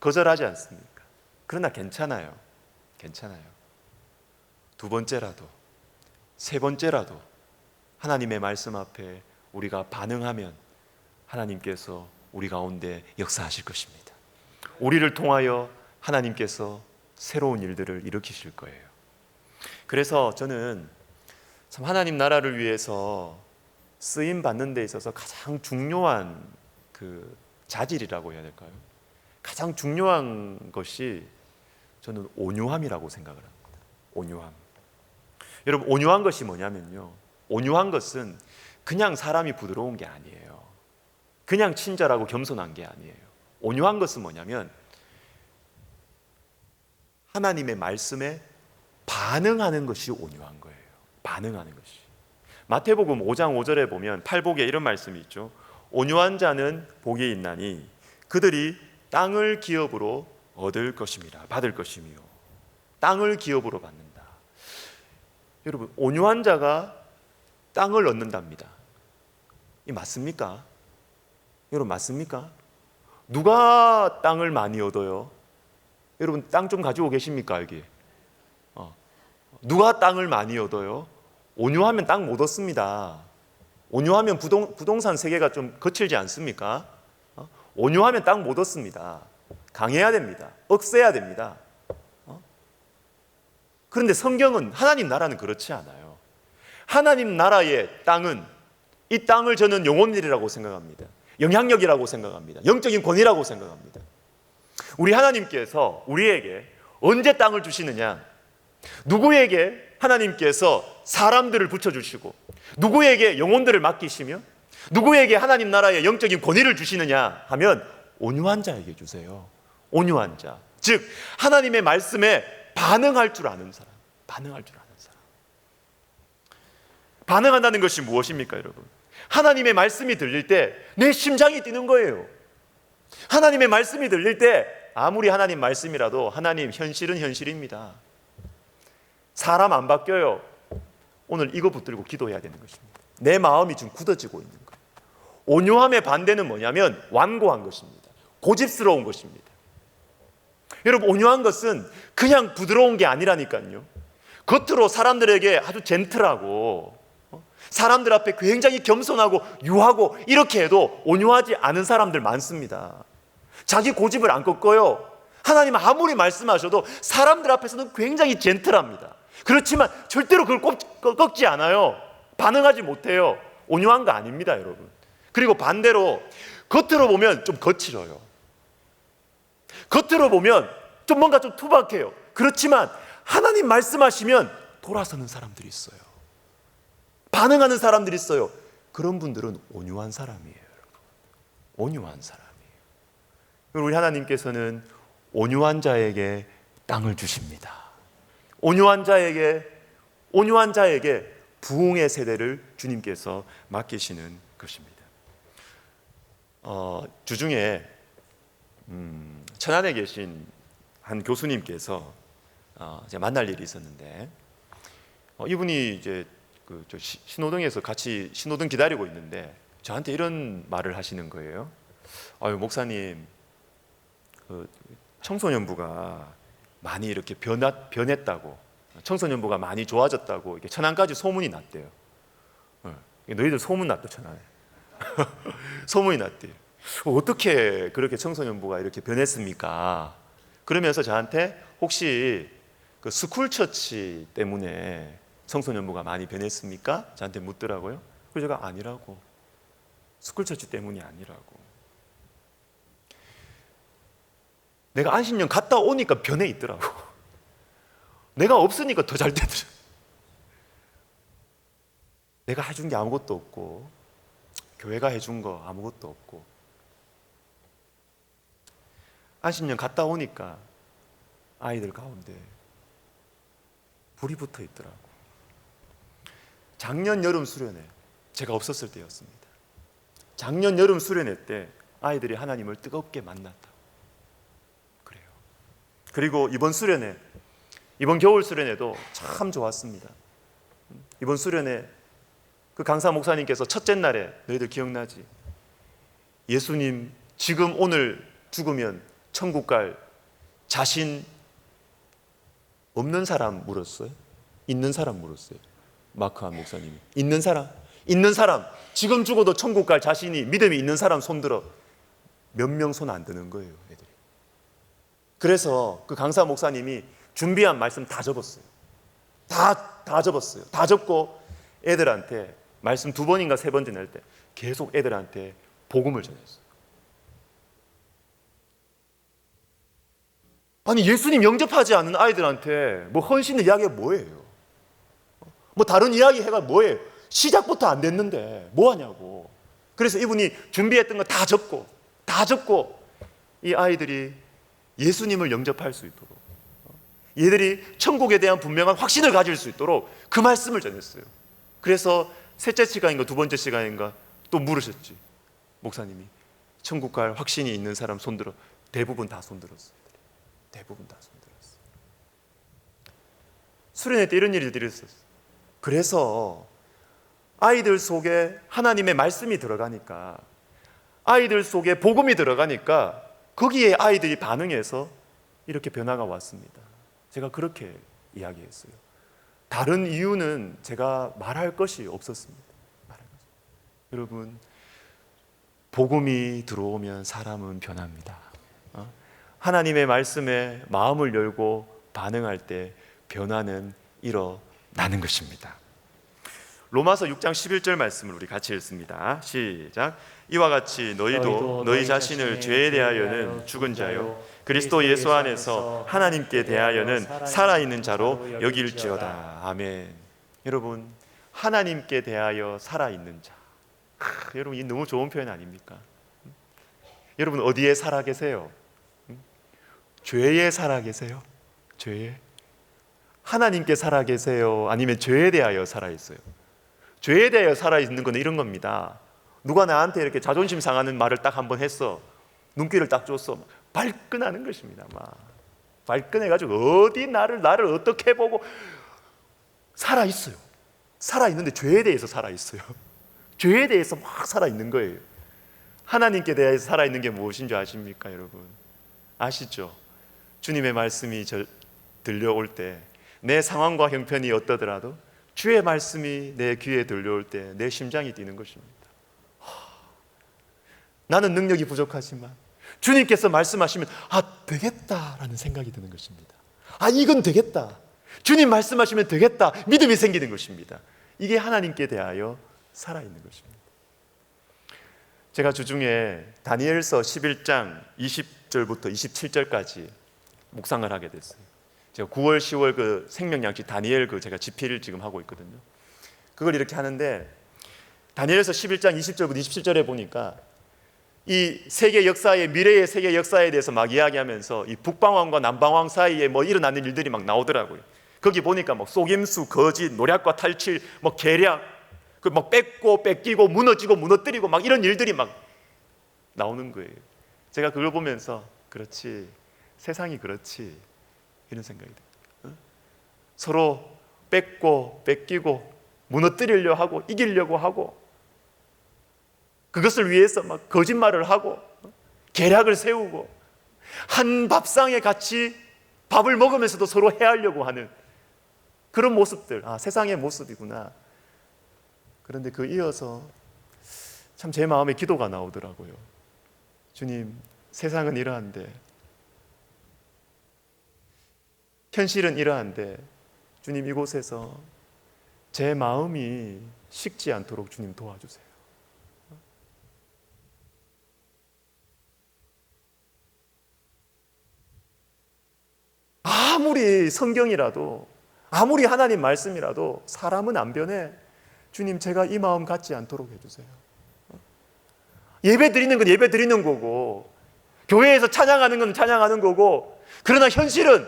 거절하지 않습니까? 그러나 괜찮아요. 괜찮아요. 두 번째라도, 세 번째라도 하나님의 말씀 앞에 우리가 반응하면 하나님께서 우리 가운데 역사하실 것입니다. 우리를 통하여 하나님께서 새로운 일들을 일으키실 거예요. 그래서 저는 참 하나님 나라를 위해서 쓰임 받는 데 있어서 가장 중요한 그 자질이라고 해야 될까요? 가장 중요한 것이 저는 온유함이라고 생각을 합니다. 온유함. 여러분, 온유한 것이 뭐냐면요, 온유한 것은 그냥 사람이 부드러운 게 아니에요. 그냥 친절하고 겸손한 게 아니에요. 온유한 것은 뭐냐면 하나님의 말씀에 반응하는 것이 온유한 거예요. 반응하는 것이. 마태복음 5장 5절에 보면 팔복에 이런 말씀이 있죠. 온유한 자는 복이 있나니 그들이 땅을 기업으로 얻을 것입니다. 받을 것이며 땅을 기업으로 받는다. 여러분, 온유한 자가 땅을 얻는답니다. 이 맞습니까? 여러분, 맞습니까? 누가 땅을 많이 얻어요? 여러분, 땅 좀 가지고 계십니까, 여기? 누가 땅을 많이 얻어요? 온유하면 땅 못 얻습니다. 온유하면 부동산 세계가 좀 거칠지 않습니까? 온유하면 땅 못 얻습니다. 강해야 됩니다. 억세야 됩니다. 그런데 성경은, 하나님 나라는 그렇지 않아요. 하나님 나라의 땅은, 이 땅을 저는 영혼들이라고 생각합니다. 영향력이라고 생각합니다. 영적인 권위라고 생각합니다. 우리 하나님께서 우리에게 언제 땅을 주시느냐? 누구에게 하나님께서 사람들을 붙여주시고 누구에게 영혼들을 맡기시며 누구에게 하나님 나라의 영적인 권위를 주시느냐 하면 온유한 자에게 주세요. 온유한 자, 즉 하나님의 말씀에 반응할 줄 아는 사람. 반응할 줄 아는 사람. 반응한다는 것이 무엇입니까, 여러분? 하나님의 말씀이 들릴 때 내 심장이 뛰는 거예요. 하나님의 말씀이 들릴 때 아무리 하나님 말씀이라도 하나님, 현실은 현실입니다. 사람 안 바뀌어요. 오늘 이거 붙들고 기도해야 되는 것입니다. 내 마음이 좀 굳어지고 있는 거예요. 온유함의 반대는 뭐냐면 완고한 것입니다. 고집스러운 것입니다. 여러분, 온유한 것은 그냥 부드러운 게 아니라니까요. 겉으로 사람들에게 아주 젠틀하고 사람들 앞에 굉장히 겸손하고 유하고 이렇게 해도 온유하지 않은 사람들 많습니다. 자기 고집을 안 꺾어요. 하나님 아무리 말씀하셔도 사람들 앞에서는 굉장히 젠틀합니다. 그렇지만 절대로 그걸 꺾지 않아요. 반응하지 못해요. 온유한 거 아닙니다, 여러분. 그리고 반대로 겉으로 보면 좀 거칠어요. 겉으로 보면 좀 뭔가 좀 투박해요. 그렇지만 하나님 말씀하시면 돌아서는 사람들이 있어요. 반응하는 사람들이 있어요. 그런 분들은 온유한 사람이에요, 여러분. 온유한 사람이에요. 우리 하나님께서는 온유한 자에게 땅을 주십니다. 온유한 자에게 부흥의 세대를 주님께서 맡기시는 것입니다. 주중에 천안에 계신 한 교수님께서 제가 만날 일이 있었는데 이분이 이제 신호등에서 같이 신호등 기다리고 있는데 저한테 이런 말을 하시는 거예요. 아유, 목사님, 청소년부가 많이 이렇게 변했다고, 청소년부가 많이 좋아졌다고 이렇게 천안까지 소문이 났대요. 너희들 소문 났다, 천안에. 소문이 났대요. 어떻게 그렇게 청소년부가 이렇게 변했습니까? 그러면서 저한테 혹시 그 스쿨처치 때문에 청소년부가 많이 변했습니까? 저한테 묻더라고요. 그래서 제가 아니라고. 스쿨처치 때문이 아니라고. 내가 안식년 갔다 오니까 변해 있더라고. 내가 없으니까 더 잘 되더라. 내가 해준 게 아무것도 없고, 교회가 해준 거 아무것도 없고, 안식년 갔다 오니까 아이들 가운데 불이 붙어 있더라고. 작년 여름 수련회, 제가 없었을 때였습니다. 작년 여름 수련회 때 아이들이 하나님을 뜨겁게 만났다. 그래요. 그리고 이번 수련회, 이번 겨울 수련회도 참 좋았습니다. 이번 수련회 그 강사 목사님께서 첫째 날에, 너희들 기억나지? 예수님 지금 오늘 죽으면 천국 갈 자신 없는 사람 물었어요? 있는 사람 물었어요? 마크한 목사님이. 있는 사람? 있는 사람, 지금 죽어도 천국 갈 자신이, 믿음이 있는 사람 손들어. 몇 명 손 안 드는 거예요, 애들이. 그래서 그 강사 목사님이 준비한 말씀 다 접었어요. 다 접었어요. 다 접고 애들한테 말씀 2번인가 3번째 낼 때 계속 애들한테 복음을 전했어요. 아니, 예수님 영접하지 않는 아이들한테 뭐 헌신의 이야기가 뭐예요? 뭐 다른 이야기 해가 뭐예요? 시작부터 안 됐는데 뭐 하냐고. 그래서 이분이 준비했던 거 다 접고 이 아이들이 예수님을 영접할 수 있도록, 얘들이 천국에 대한 분명한 확신을 가질 수 있도록 그 말씀을 전했어요. 그래서 셋째 시간인가 2번째 시간인가 또 물으셨지. 목사님이 천국 갈 확신이 있는 사람 손들어. 대부분 다 손들었어요. 대부분 다 손들었어요. 수련회 때 이런 일들이 있었어요. 그래서 아이들 속에 하나님의 말씀이 들어가니까, 아이들 속에 복음이 들어가니까 거기에 아이들이 반응해서 이렇게 변화가 왔습니다. 제가 그렇게 이야기했어요. 다른 이유는 제가 말할 것이 없었습니다. 여러분, 복음이 들어오면 사람은 변합니다. 하나님의 말씀에 마음을 열고 반응할 때 변화는 일어나는 것입니다. 로마서 6장 11절 말씀을 우리 같이 읽습니다. 시작. 이와 같이 너희도 너희 자신을 죄에 대하여는 죽은 자요 그리스도 예수 안에서 하나님께 대하여는 살아있는 자로 여길지어다. 아멘. 여러분, 하나님께 대하여 살아있는 자. 여러분, 이 너무 좋은 표현 아닙니까? 여러분, 어디에 살아 계세요? 죄에 살아 계세요? 죄에? 하나님께 살아 계세요? 아니면 죄에 대하여 살아 있어요? 죄에 대하여 살아있는 건 이런 겁니다. 누가 나한테 이렇게 자존심 상하는 말을 딱 한번 했어. 눈길을 딱 줬어. 발끈하는 것입니다. 막 발끈해가지고 어디 나를 어떻게 보고 살아있어요. 살아있는데 죄에 대해서 살아있어요. 죄에 대해서 막 살아있는 거예요. 하나님께 대해서 살아있는 게 무엇인 줄 아십니까, 여러분? 아시죠? 주님의 말씀이 들려올 때 내 상황과 형편이 어떠더라도 주의 말씀이 내 귀에 들려올 때 내 심장이 뛰는 것입니다. 나는 능력이 부족하지만 주님께서 말씀하시면 되겠다라는 생각이 드는 것입니다. 이건 되겠다. 주님 말씀하시면 되겠다. 믿음이 생기는 것입니다. 이게 하나님께 대하여 살아있는 것입니다. 제가 주중에 다니엘서 11장 20절부터 27절까지 묵상을 하게 됐어요. 제가 9월, 10월 그 생명양식 다니엘 제가 집필을 지금 하고 있거든요. 그걸 이렇게 하는데 다니엘서 11장 20절부터 27절에 보니까 이 세계 역사의 미래의 세계 역사에 대해서 막 이야기하면서 이 북방왕과 남방왕 사이에 뭐 일어나는 일들이 막 나오더라고요. 거기 보니까 뭐 속임수, 거짓, 노략과 탈취, 뭐 계략, 그 막 뺏고 뺏기고 무너지고 무너뜨리고 막 이런 일들이 막 나오는 거예요. 제가 그걸 보면서 그렇지, 세상이 그렇지, 이런 생각이 들어요. 서로 뺏고 뺏기고 무너뜨리려 하고 이기려고 하고 그것을 위해서 막 거짓말을 하고 계략을 세우고 한 밥상에 같이 밥을 먹으면서도 서로 해하려고 하는 그런 모습들, 세상의 모습이구나. 그런데 그 이어서 참 제 마음에 기도가 나오더라고요. 주님, 세상은 이러한데, 현실은 이러한데 주님, 이곳에서 제 마음이 식지 않도록 주님 도와주세요. 아무리 성경이라도, 아무리 하나님 말씀이라도 사람은 안 변해. 주님, 제가 이 마음 갖지 않도록 해주세요. 예배 드리는 건 예배 드리는 거고, 교회에서 찬양하는 건 찬양하는 거고, 그러나 현실은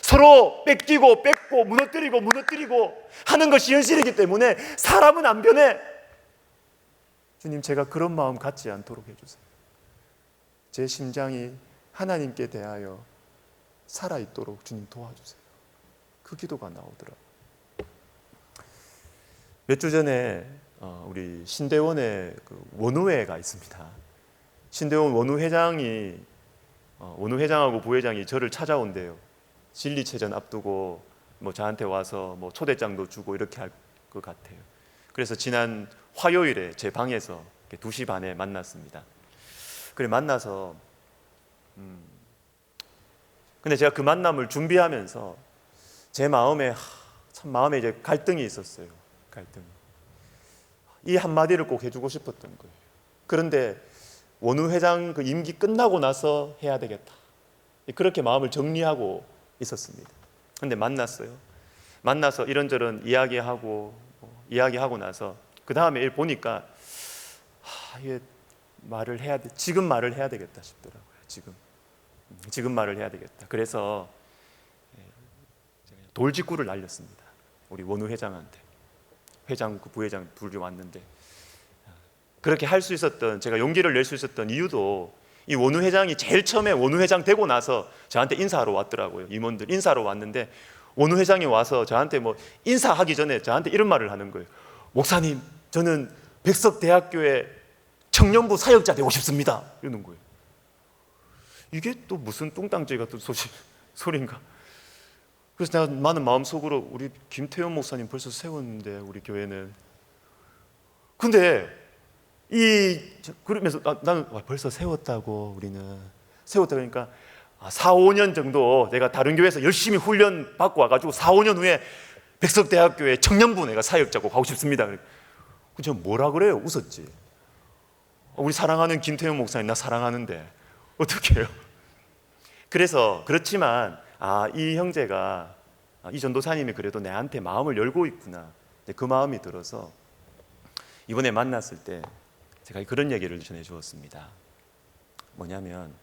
서로 뺏기고 뺏고 무너뜨리고 하는 것이 현실이기 때문에 사람은 안 변해. 주님, 제가 그런 마음 갖지 않도록 해주세요. 제 심장이 하나님께 대하여 살아있도록 주님 도와주세요. 그 기도가 나오더라고요. 몇 주 전에 우리 신대원에 그 원우회가 있습니다. 신대원 원우회장이 원우회장하고 부회장이 저를 찾아온대요. 진리체전 앞두고 뭐 저한테 와서 뭐 초대장도 주고 이렇게 할 것 같아요. 그래서 지난 화요일에 제 방에서 2시 반에 만났습니다. 그래 만나서 근데 제가 그 만남을 준비하면서 제 마음에 참 마음에 이제 갈등이 있었어요. 갈등. 이 한마디를 꼭 해주고 싶었던 거예요. 그런데 원우 회장 그 임기 끝나고 나서 해야 되겠다. 그렇게 마음을 정리하고 있었습니다. 그런데 만났어요. 만나서 이런저런 이야기하고 나서 그 다음에 보니까 이게 말을 해야 돼. 지금 말을 해야 되겠다 싶더라고요. 지금 말을 해야 되겠다. 그래서 돌직구를 날렸습니다. 우리 원우 회장한테. 회장, 부회장 둘이 왔는데 그렇게 할 수 있었던, 제가 용기를 낼 수 있었던 이유도 이 원우 회장이 제일 처음에 원우 회장 되고 나서 저한테 인사하러 왔더라고요. 임원들 인사하러 왔는데 원우 회장이 와서 저한테 뭐 인사하기 전에 저한테 이런 말을 하는 거예요. 목사님, 저는 백석대학교의 청년부 사역자 되고 싶습니다. 이러는 거예요. 이게 또 무슨 뚱땅지 같은 소리인가? 그래서 내가 많은 마음속으로 우리 김태현 목사님 벌써 세웠는데 우리 교회는. 근데 그러면서 나는 벌써 세웠다고, 우리는 세웠다 그러니까 4, 5년 정도 내가 다른 교회에서 열심히 훈련 받고 와가지고 4, 5년 후에 백석대학교의 청년부 내가 사역자고 가고 싶습니다. 저 뭐라 그래요? 웃었지. 우리 사랑하는 김태현 목사님 나 사랑하는데 어떻게 해요? 그래서 그렇지만 이 형제가, 이 전도사님이 그래도 내한테 마음을 열고 있구나. 그 마음이 들어서 이번에 만났을 때 제가 그런 얘기를 전해주었습니다. 뭐냐면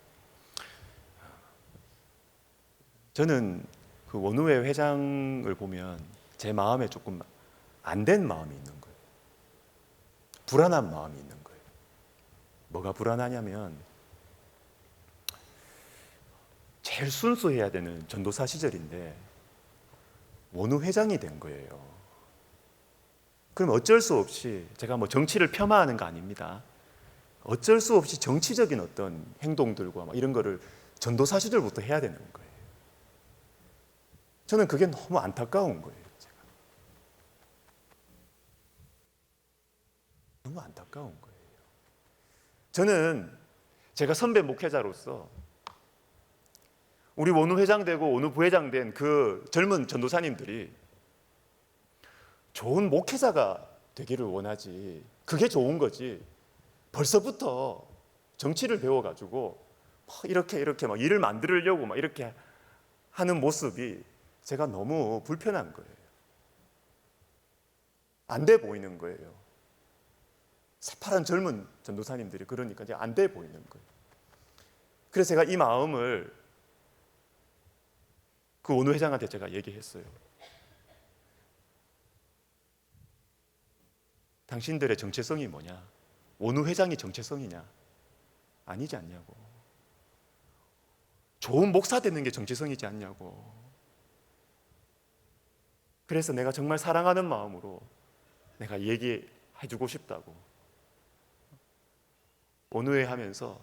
저는 그 원우회 회장을 보면 제 마음에 조금 안 된 마음이 있는 거예요. 불안한 마음이 있는 거예요. 뭐가 불안하냐면 제일 순수해야 되는 전도사 시절인데 원우 회장이 된 거예요. 그럼 어쩔 수 없이, 제가 뭐 정치를 폄하하는 거 아닙니다. 어쩔 수 없이 정치적인 어떤 행동들과 막 이런 거를 전도사 시절부터 해야 되는 거예요. 저는 그게 너무 안타까운 거예요. 너무 안타까운 거예요. 저는 제가 선배 목회자로서 우리 원우 회장 되고 원우 부회장 된 그 젊은 전도사님들이 좋은 목회자가 되기를 원하지, 그게 좋은 거지 벌써부터 정치를 배워가지고 이렇게 막 일을 만들려고 막 이렇게 하는 모습이 제가 너무 불편한 거예요. 안 돼 보이는 거예요. 새파란 젊은 전도사님들이 그러니까 이제 안 돼 보이는 거예요. 그래서 제가 이 마음을 그 원우 회장한테 제가 얘기했어요. 당신들의 정체성이 뭐냐? 원우 회장이 정체성이냐? 아니지 않냐고. 좋은 목사 되는 게 정체성이지 않냐고. 그래서 내가 정말 사랑하는 마음으로 내가 얘기해주고 싶다고. 원우회 하면서,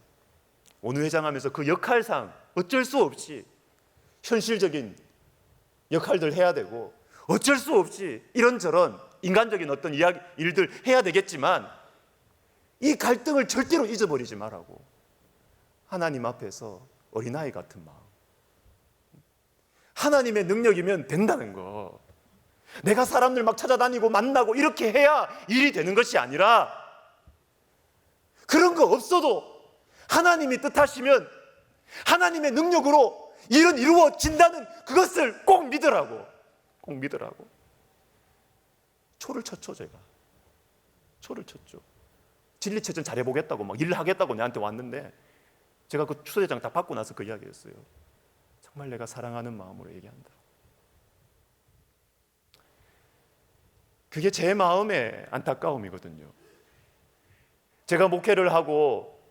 원우 회장 하면서 그 역할상 어쩔 수 없이 현실적인 역할들 해야 되고, 어쩔 수 없이 이런저런 인간적인 어떤 일들 해야 되겠지만 이 갈등을 절대로 잊어버리지 말라고. 하나님 앞에서 어린아이 같은 마음, 하나님의 능력이면 된다는 거. 내가 사람들 막 찾아다니고 만나고 이렇게 해야 일이 되는 것이 아니라, 그런 거 없어도 하나님이 뜻하시면 하나님의 능력으로 일은 이루어진다는 그것을 꼭 믿으라고. 꼭 믿으라고. 초를 쳤죠. 제가 초를 쳤죠. 진리체전 잘해보겠다고 막 일하겠다고 내한테 왔는데 제가 그 초대장 다 받고 나서 그 이야기했어요. 정말 내가 사랑하는 마음으로 얘기한다. 그게 제 마음의 안타까움이거든요. 제가 목회를 하고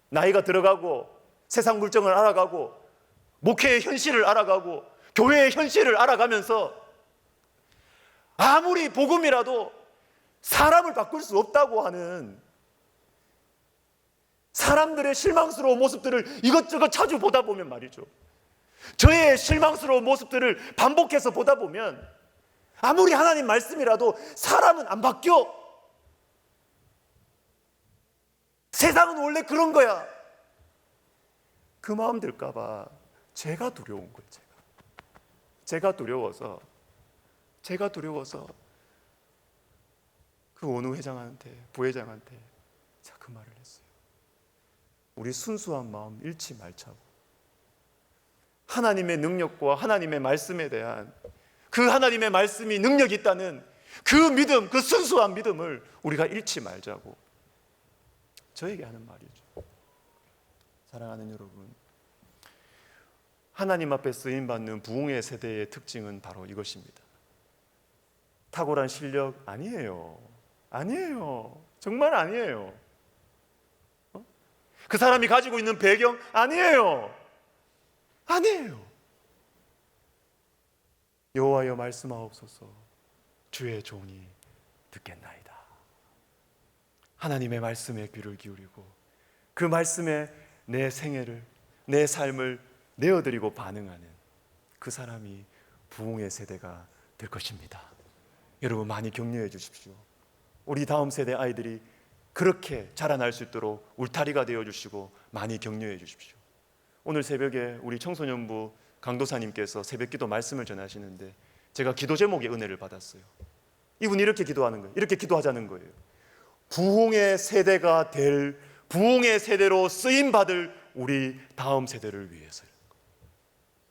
나이가 들어가고 세상 물정을 알아가고 목회의 현실을 알아가고 교회의 현실을 알아가면서 아무리 복음이라도 사람을 바꿀 수 없다고 하는 사람들의 실망스러운 모습들을 이것저것 자주 보다 보면 말이죠, 저의 실망스러운 모습들을 반복해서 보다 보면 아무리 하나님 말씀이라도 사람은 안 바뀌어. 세상은 원래 그런 거야. 그 마음 들까 봐 제가 두려운 거예요. 제가 두려워서 그 원우 회장한테, 부회장한테 제가 그 말을 했어요. 우리 순수한 마음 잃지 말자고. 하나님의 능력과 하나님의 말씀에 대한 그 하나님의 말씀이 능력이 있다는 그 믿음, 그 순수한 믿음을 우리가 잃지 말자고 저에게 하는 말이죠. 사랑하는 여러분, 하나님 앞에 쓰임받는 부흥의 세대의 특징은 바로 이것입니다. 탁월한 실력 아니에요. 정말 아니에요. 그 사람이 가지고 있는 배경 아니에요. 여호와여 말씀하옵소서. 주의 종이 듣겠나이다. 하나님의 말씀에 귀를 기울이고 그 말씀에 내 생애를, 내 삶을 내어드리고 반응하는 그 사람이 부흥의 세대가 될 것입니다. 여러분 많이 격려해 주십시오. 우리 다음 세대 아이들이 그렇게 자라날 수 있도록 울타리가 되어주시고 많이 격려해 주십시오. 오늘 새벽에 우리 청소년부 강도사님께서 새벽기도 말씀을 전하시는데 제가 기도 제목의 은혜를 받았어요. 이분이 이렇게 기도하는 거예요. 이렇게 기도하자는 거예요. 부흥의 세대가 될, 부흥의 세대로 쓰임받을 우리 다음 세대를 위해서요.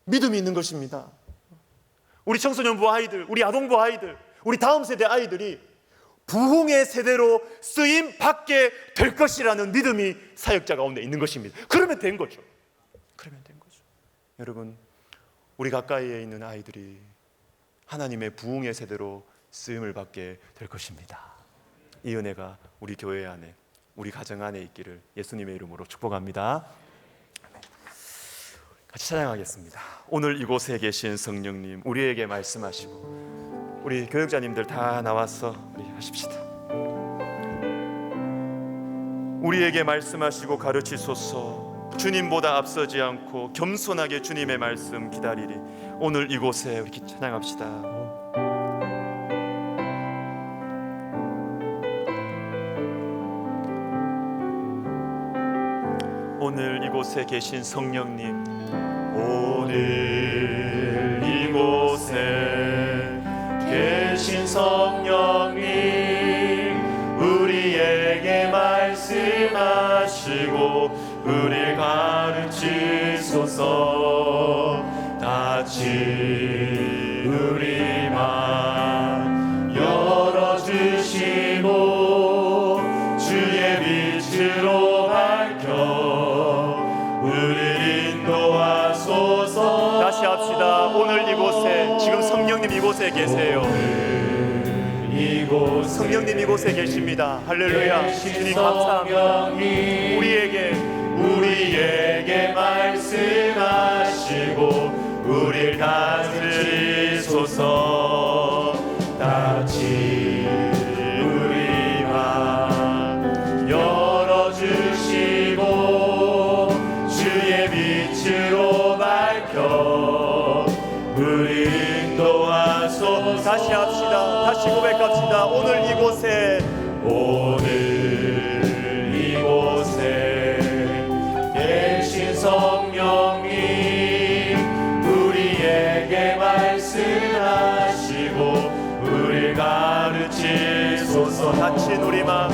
믿음이 있는 것입니다. 우리 청소년부 아이들, 우리 아동부 아이들, 우리 다음 세대 아이들이 부흥의 세대로 쓰임 받게 될 것이라는 믿음이 사역자 가운데 있는 것입니다. 그러면 된 거죠. 여러분, 우리 가까이에 있는 아이들이 하나님의 부흥의 세대로 쓰임을 받게 될 것입니다. 이 은혜가 우리 교회 안에, 우리 가정 안에 있기를 예수님의 이름으로 축복합니다. 같이 찬양하겠습니다. 오늘 이곳에 계신 성령님, 우리에게 말씀하시고, 우리 교육자님들 다 나와서 우리 하십시다. 우리에게 말씀하시고 가르치소서. 주님보다 앞서지 않고 겸손하게 주님의 말씀 기다리리. 오늘 이곳에 이렇게 찬양합시다. 오늘 이곳에 계신 성령님, 오늘 이곳에 계신 성령님, 우리에게 말씀하시고 우리를 가르치소서. 다시 우리 맘 열어주시고 주의 빛으로 밝혀 우리를 인도하소서. 다시 합시다. 오늘 이곳에, 지금 성령님 이곳에 계세요. 성령님 이곳에 계십니다. 할렐루야. 주님 감사합니다. 우리에게 말씀하시고 우리를 다스리소서. 다시 우리 맘 열어주시고 주의 빛으로 밝혀 우리를 인도하소서. 다시 합시다. 다시 고백합시다. 오늘 이곳에 계신 성령님, 우리에게 말씀하시고 우리를 가르치소서. 다친 우리 맘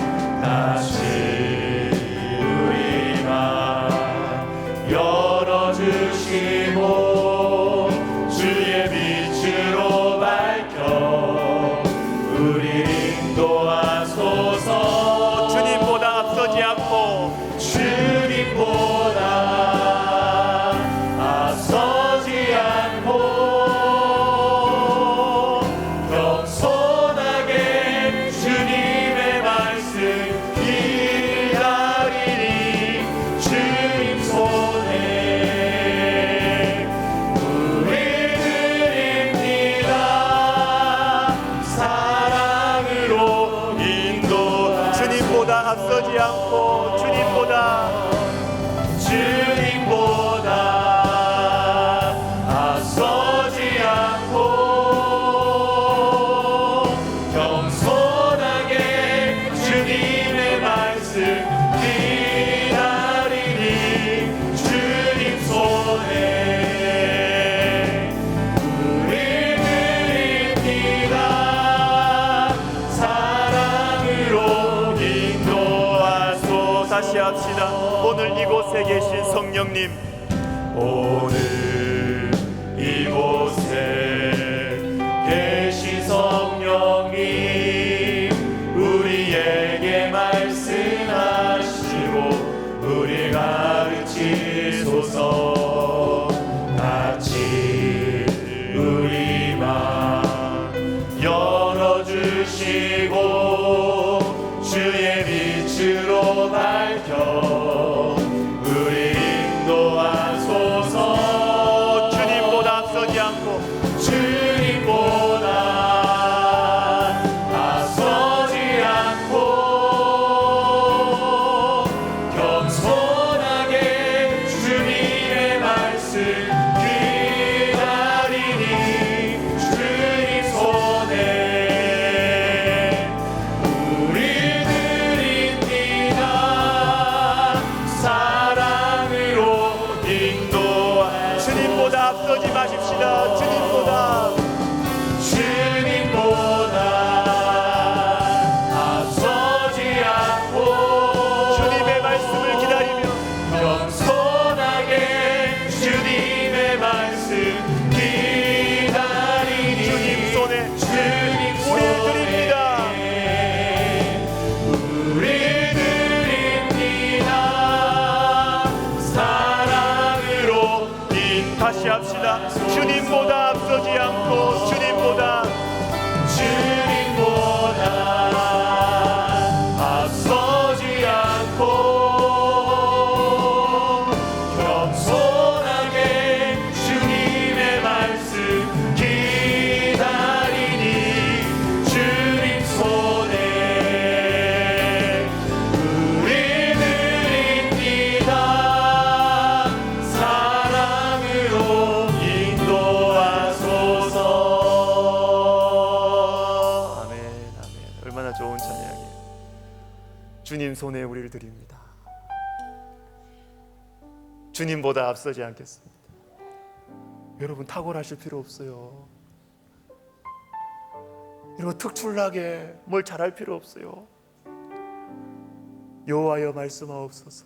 열어주시고 않고 주님보다 앞서지 않고 겸손하게 주님의 말씀 기다리니 주님 손에 우리 드립니다. 사랑으로 인도하소서. 다시 합시다. 오늘 이곳에 계신 성령님, 오늘 이곳에 계신 성령님, 우리에게 말씀하시고 우리 가르치소서. 같이 우리 맘 열어주시고 주의 빛으로 밝혀 우리 인도하소서. 주님보다 앞서지 않고 주님보다 앞서지 않고 겸손하게 주님의 말씀 기다리니 주님 손에 우리 드립니다. 사랑으로 인도하소서. 주님보다 앞서지 마십시다. 주님보다 앞서지 않고 주님의 말씀을 기다리며 겸손하게 주님의 말씀 기다리니 주님 손에 우리를 드립니다. 우리 드립니다. 사랑으로 다시 합시다. 주님보다 앞서지 않고 주님보다 앞서지 않고 겸손하게 주님의 말씀 기다리니 주님 손에 우리 드립니다. 사랑으로 인도하소서. 아멘, 아멘. 얼마나 좋은 찬양이에요. 주님 손에 우리를 드립니다. 주님보다 앞서지 않겠습니다. 여러분, 탁월하실 필요 없어요. 여러분, 특출나게 뭘 잘할 필요 없어요. 여호와여 말씀하옵소서.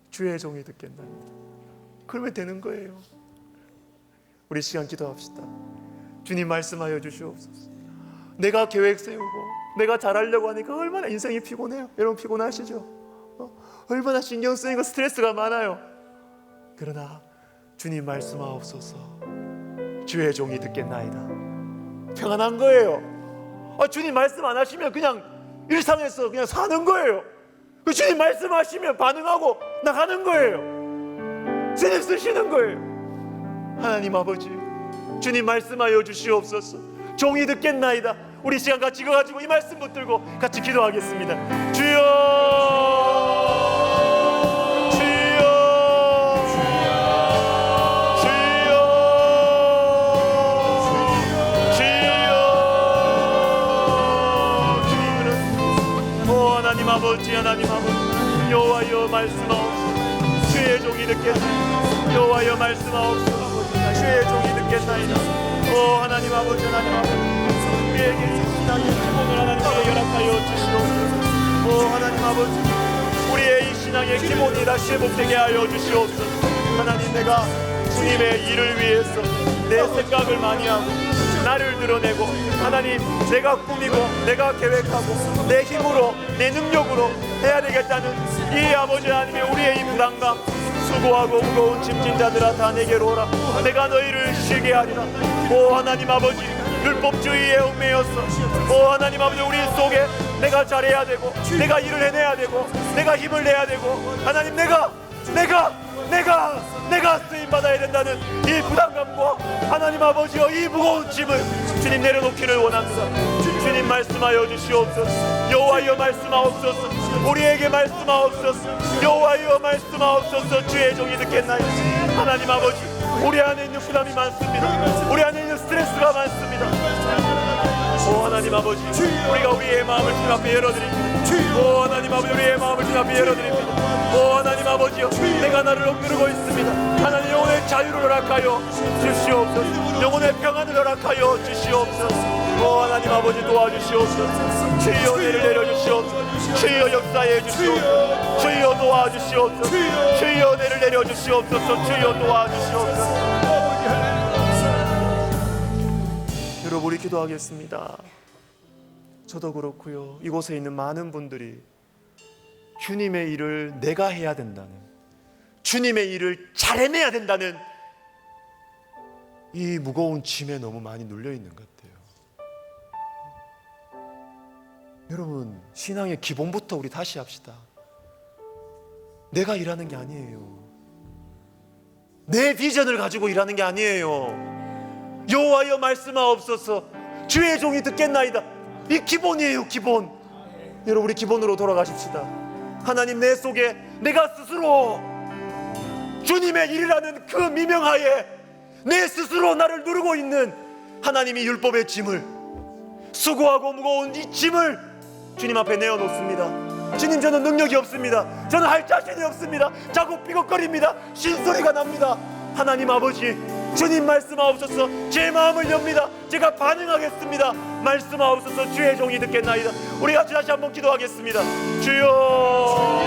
주의 종이 듣겠나이다. 그러면 되는 거예요. 우리 시간 기도합시다. 주님 말씀하여 주시옵소서. 내가 계획 세우고 내가 잘하려고 하니까 얼마나 인생이 피곤해요. 여러분, 피곤하시죠? 얼마나 신경 쓰이고 스트레스가 많아요. 그러나 주님 말씀하옵소서. 주의 종이 듣겠나이다. 평안한 거예요. 주님 말씀 안 하시면 그냥 일상에서 그냥 사는 거예요. 주님 말씀하시면 반응하고 나가는 거예요. 주님 쓰시는 거예요. 하나님 아버지, 주님 말씀하여 주시옵소서. 종이 듣겠나이다. 우리 시간 같이 가지고 이 말씀 붙들고 같이 기도하겠습니다. 주여, 주여, 주여, 주여, 주님은 오 하나님 아버지, 하나님 아버지, 여호와여 말씀하옵소서. 주의 종이 듣겠나이다. 여호와여 말씀하옵소서. 주의 종이 듣겠나이다. 오 하나님 아버지, 하나님 아버지, 우리에게 신앙의 기본을 하나님께 연락하여 주시옵소서. 오 하나님 아버지, 우리의 이 신앙의 기본이 다시 회복되게 하여 주시옵소서. 하나님, 내가 주님의 일을 위해서 내 생각을 많이 하고 나를 드러내고, 하나님, 내가 꾸미고 내가 계획하고 내 힘으로 내 능력으로 해야 되겠다는 이 아버지 하나님의 우리의 이 부담감, 수고하고 무거운 짐진 자들아 다 내게로 오라. 내가 너희를 쉬게 하리라. 오 하나님 아버지, 율법주의에 얽매였어. 오 하나님 아버지, 우리 속에 내가 잘해야 되고 내가 일을 해내야 되고 내가 힘을 내야 되고, 하나님, 내가 쓰임받아야 된다는 이 부담감과 하나님 아버지 아버지여, 이 무거운 짐을 주님 내려놓기를 원합니다. 주님 말씀하여 주시옵소서. 여호와여 말씀하옵소서. 우리에게 말씀하옵소서. 여호와여 말씀하옵소서. 주의 종이 듣겠나이다. 하나님 아버지, 우리 안에 있는 부담이 많습니다. 우리 안에 있는 스트레스가 많습니다. 오 하나님 아버지, 우리가 우리의 마음을 주님 앞에 열어드립니다. 오 하나님 아버지, 우리의 마음을 주님 앞에 열어드립니다. 오 하나님 아버지요, 내가 나를 억누르고 있습니다. 하나님 영혼의 자유를 허락하여 주시옵소서. 영혼의 평안을 허락하여 주시옵소서. 오 하나님 아버지 도와주시옵소서. 주여 내를 내려주시옵소서. 주여 역사해 주시옵소서. 주여 도와주시옵소서. 주여 내를 내려주시옵소서. 주여 도와주시옵소서. 여러분, 우리 기도하겠습니다. 저도 그렇고요, 이곳에 있는 많은 분들이 주님의 일을 내가 해야 된다는, 주님의 일을 잘 해내야 된다는 이 무거운 짐에 너무 많이 눌려 있는 것 같아요. 여러분, 신앙의 기본부터 우리 다시 합시다. 내가 일하는 게 아니에요. 내 비전을 가지고 일하는 게 아니에요. 여호와여 말씀하옵소서. 주의 종이 듣겠나이다. 이 기본이에요, 기본. 여러분, 우리 기본으로 돌아가십시다. 하나님, 내 속에 내가 스스로 주님의 일이라는 그 미명하에 내 스스로 나를 누르고 있는 하나님이 율법의 짐을, 수고하고 무거운 이 짐을 주님 앞에 내어놓습니다. 주님, 저는 능력이 없습니다. 저는 할 자신이 없습니다. 자꾸 삐걱거립니다. 신소리가 납니다. 하나님 아버지, 주님 말씀하옵소서. 제 마음을 엽니다. 제가 반응하겠습니다. 말씀하옵소서. 주의 종이 듣겠나이다. 우리 같이 다시 한번 기도하겠습니다. 주여,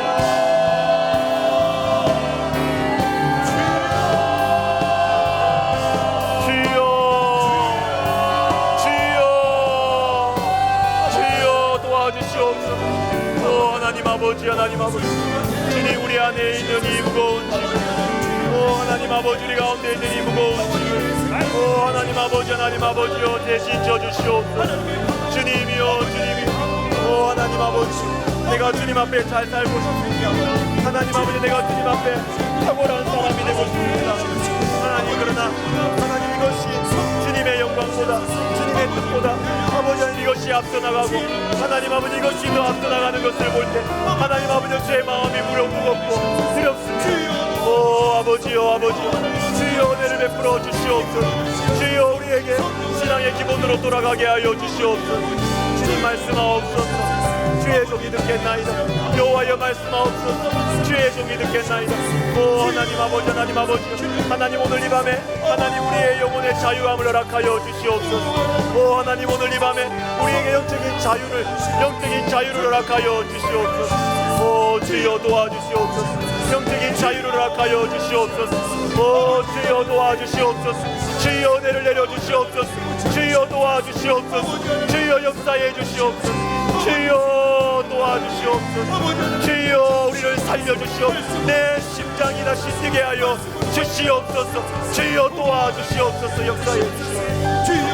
하나님 아버지, 하나님 아버지, 주님 우리 안에 있는 이 무거운 짐, 오 하나님 아버지, 우리 가운데 있는 이 무거운 짐, 오 하나님 아버지, 하나님 아버지여 대신 져주시옵소서. 주님이여, 주님이여, 오 하나님 아버지, 내가 주님 앞에 잘 살고 싶습니다. 하나님 아버지, 내가 주님 앞에 탁월한 사람이 되고 싶습니다. 하나님, 그러나 하나님, 이것이 주님의 영광보다, 주님의 뜻보다 아버지 하나님, 이것이 앞서 나가고, 하나님 아버지, 이것이 더 앞서 나가는 것을 볼 때 하나님 아버지, 제 마음이 무겁고 두렵습니다. 오 아버지요, 아버지요, 주여 은혜를 베풀어 주시옵소서. 주여 우리에게 신앙의 기본으로 돌아가게 하여 주시옵소서. 주님 말씀하옵소서. 주의 종이 듣겠나이다. 여호와여 말씀하옵소서. 주의 종이 듣겠나이다. 오 하나님 아버지, 하나님 아버지, 하나님 오늘 이 밤에 하나님 우리의 영혼의 자유함을 허락하여 주시옵소서. 오 하나님, 오늘 이 밤에 우리에게 영적인 자유를 허락하여 주시옵소서. 오 주여 도와주시옵소서. 영적인 자유를 허락하여 주시옵소서. 오 주여 도와주시옵소서. 주여 은혜를 내려주시옵소서. 주여 도와주시옵소서. 주여 역사해 주시옵소서. 주여 도와주시옵소서. 주여 우리를 살려주시옵소서. 내 심장이 다시 뛰게 하여 주시옵소서. 주여 도와주시옵소서. 역사해 주시옵소서. 주여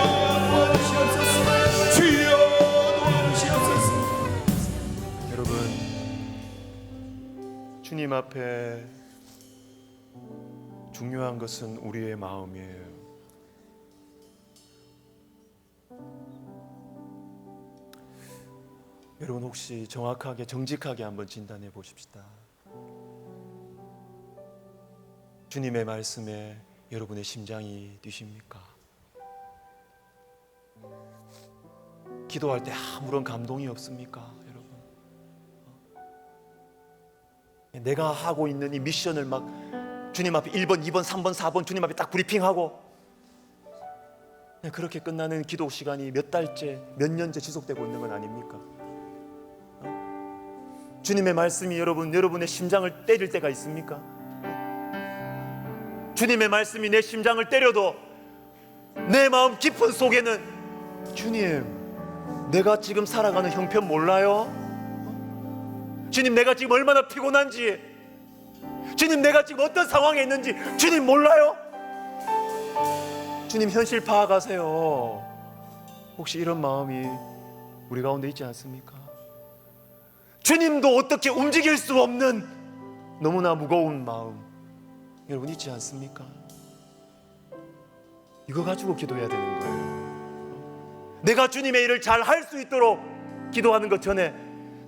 도와주시옵소서. 주여 도와주시옵소서. 여러분, 주님 앞에 중요한 것은 우리의 마음이에요. 여러분, 혹시 정확하게 정직하게 한번 진단해 보십시다. 주님의 말씀에 여러분의 심장이 뛰십니까? 기도할 때 아무런 감동이 없습니까? 여러분, 내가 하고 있는 이 미션을 막 주님 앞에 1번, 2번, 3번, 4번 주님 앞에 딱 브리핑하고 그렇게 끝나는 기도 시간이 몇 달째, 몇 년째 지속되고 있는 건 아닙니까? 주님의 말씀이 여러분의 심장을 때릴 때가 있습니까? 주님의 말씀이 내 심장을 때려도 내 마음 깊은 속에는 주님, 내가 지금 살아가는 형편 몰라요? 주님, 내가 지금 얼마나 피곤한지, 주님, 내가 지금 어떤 상황에 있는지 주님 몰라요? 주님, 현실 파악하세요. 혹시 이런 마음이 우리 가운데 있지 않습니까? 주님도 어떻게 움직일 수 없는 너무나 무거운 마음 여러분 있지 않습니까? 이거 가지고 기도해야 되는 거예요. 내가 주님의 일을 잘 할 수 있도록 기도하는 것 전에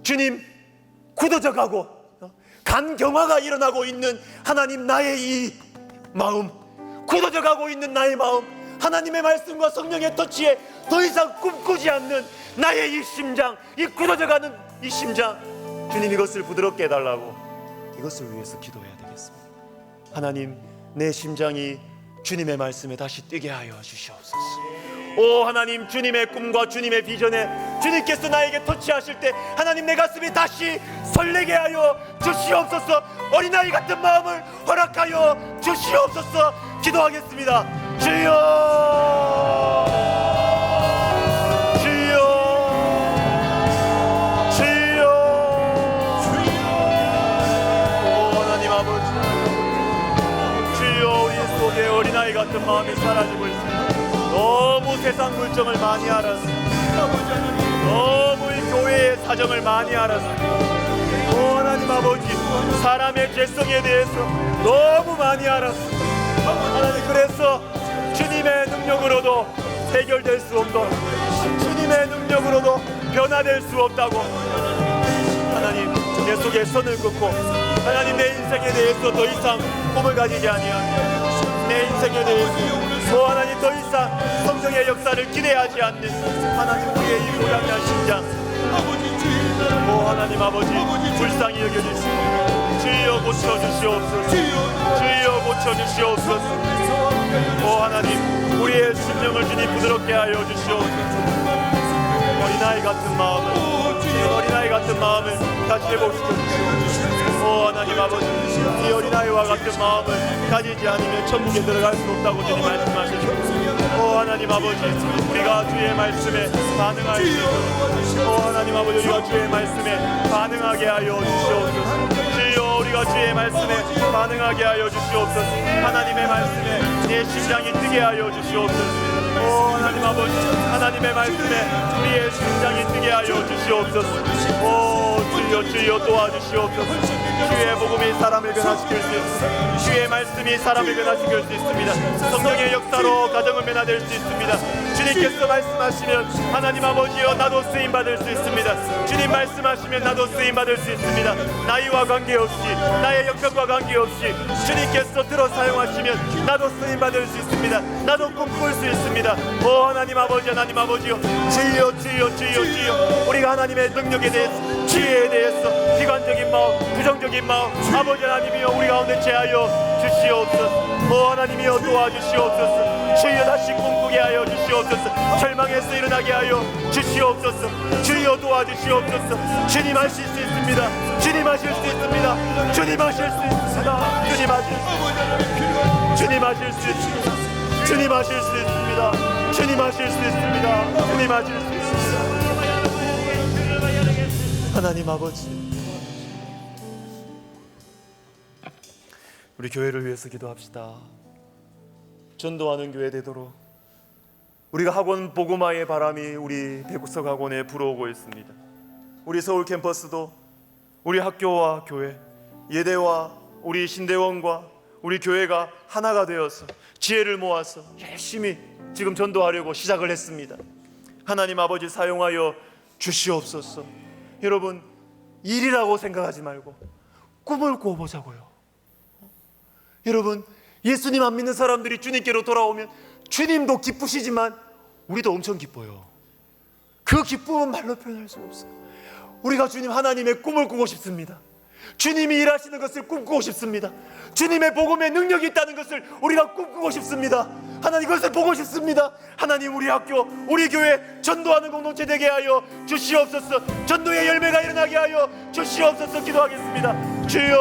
주님 굳어져 가고 간경화가 일어나고 있는 하나님 나의 이 마음, 굳어져 가고 있는 나의 마음, 하나님의 말씀과 성령의 터치에 더 이상 꿈꾸지 않는 나의 이 심장, 이 굳어져 가는 이 심장, 주님 이것을 부드럽게 해달라고 이것을 위해서 기도해야 되겠습니다. 하나님, 내 심장이 주님의 말씀에 다시 뛰게 하여 주시옵소서. 오 하나님, 주님의 꿈과 주님의 비전에 주님께서 나에게 터치하실 때 하나님 내 가슴이 다시 설레게 하여 주시옵소서. 어린아이 같은 마음을 허락하여 주시옵소서. 기도하겠습니다. 주여, 주여, 주여. 오 하나님 아버지, 주여, 우리 속에 어린아이 같은 마음이 사라지고 있습니다. 너무 세상 물정을 많이 알았어. 너무 이 교회의 사정을 많이 알았어. 오 하나님 아버지, 사람의 죄성에 대해서 너무 많이 알았어. 하나님, 그래서 주님의 능력으로도 해결될 수 없고 주님의 능력으로도 변화될 수 없다고 하나님 내 속에 선을 긋고 하나님 내 인생에 대해서 더 이상 꿈을 가지지 아니하며 내 인생에 대해서 하나님 더 이상 성령의 역사를 기대하지 않는 하나님 우리의 이 고향한 심장, 오 하나님 아버지 불쌍히 여겨주시고 주여 고쳐주시옵소서. 주여 고쳐주시옵소서. 오 하나님, 우리의 심령을 주님 부드럽게 하여 주시옵소서. 어린아이 같은 마음을, 어린아이 같은 마음을 다시 회복시켜 주시옵소서. 오 하나님 아버지, 이 어린아이와 같은 마음을 가지지 않으면 천국에 들어갈 수 없다고 주님 말씀하셨습니다. 오 하나님 아버지, 우리가 주의 말씀에 반응할 수 있도록 오 하나님 아버지, 우리가 주의 말씀에 반응하게 하여 주시옵소서. 주여, 우리가 주의 말씀에 반응하게 하여 주시옵소서. 하나님의 말씀에 내 심장이 뛰게 하여 주시옵소서. 오 하나님 아버지, 하나님의 말씀에 우리의 심장이 뛰게 하여 주시옵소서. 오 주여, 주여 도와주시옵소서. 주의 복음이 사람을 변화시킬 수 있습니다. 주의 말씀이 사람을 변화시킬 수 있습니다. 성령의 역사로 가정을 변화될 수 있습니다. 주님께서 말씀하시면 하나님 아버지여 나도 쓰임받을 수 있습니다. 주님 말씀하시면 나도 쓰임받을 수 있습니다. 나이와 관계없이, 나의 역경과 관계없이 주님께서 들어 사용하시면 나도 쓰임받을 수 있습니다. 나도 꿈꿀 수 있습니다. 오 하나님 아버지, 하나님 아버지여, 주여, 주여, 주여, 주여. 우리가 하나님의 능력에 대해서, 지혜에 대해서 비관적인 마음, 부정적인 마음, 아버지 하나님이여 우리 가운데 제하여 주시옵소서. 오 하나님이여 도와주시옵소서. 주여 다시 꿈꾸게 하여 주시옵소서. 절망에서 일어나게 하여 주시옵소서. 주여 도와주시옵소서. 주님 하실 수 있습니다. 주님 하실 수 있습니다. 주님 하실 수 있습니다. 주님 하실 수 있습니다. 주님 하실 수 있습니다. 주님 하실 수 있습니다. 주님 하실 수 있습니다. 주님 하실 수 있습니다. 하나님 아버지, 우리 교회를 위해서 기도합시다. 전도하는 교회 되도록 우리가 학원 복음화의 바람이 우리 대구석 학원에 불어오고 있습니다. 우리 서울 캠퍼스도 우리 학교와 교회, 예대와 우리 신대원과 우리 교회가 하나가 되어서 지혜를 모아서 열심히 지금 전도하려고 시작을 했습니다. 하나님 아버지 사용하여 주시옵소서. 여러분, 일이라고 생각하지 말고 꿈을 꾸어보자고요. 여러분, 예수님 안 믿는 사람들이 주님께로 돌아오면 주님도 기쁘시지만 우리도 엄청 기뻐요. 그 기쁨은 말로 표현할 수 없어요. 우리가 주님 하나님의 꿈을 꾸고 싶습니다. 주님이 일하시는 것을 꿈꾸고 싶습니다. 주님의 복음에 능력이 있다는 것을 우리가 꿈꾸고 싶습니다. 하나님, 그것을 보고 싶습니다. 하나님, 우리 학교, 우리 교회 전도하는 공동체 되게 하여 주시옵소서. 전도의 열매가 일어나게 하여 주시옵소서. 기도하겠습니다. 주여,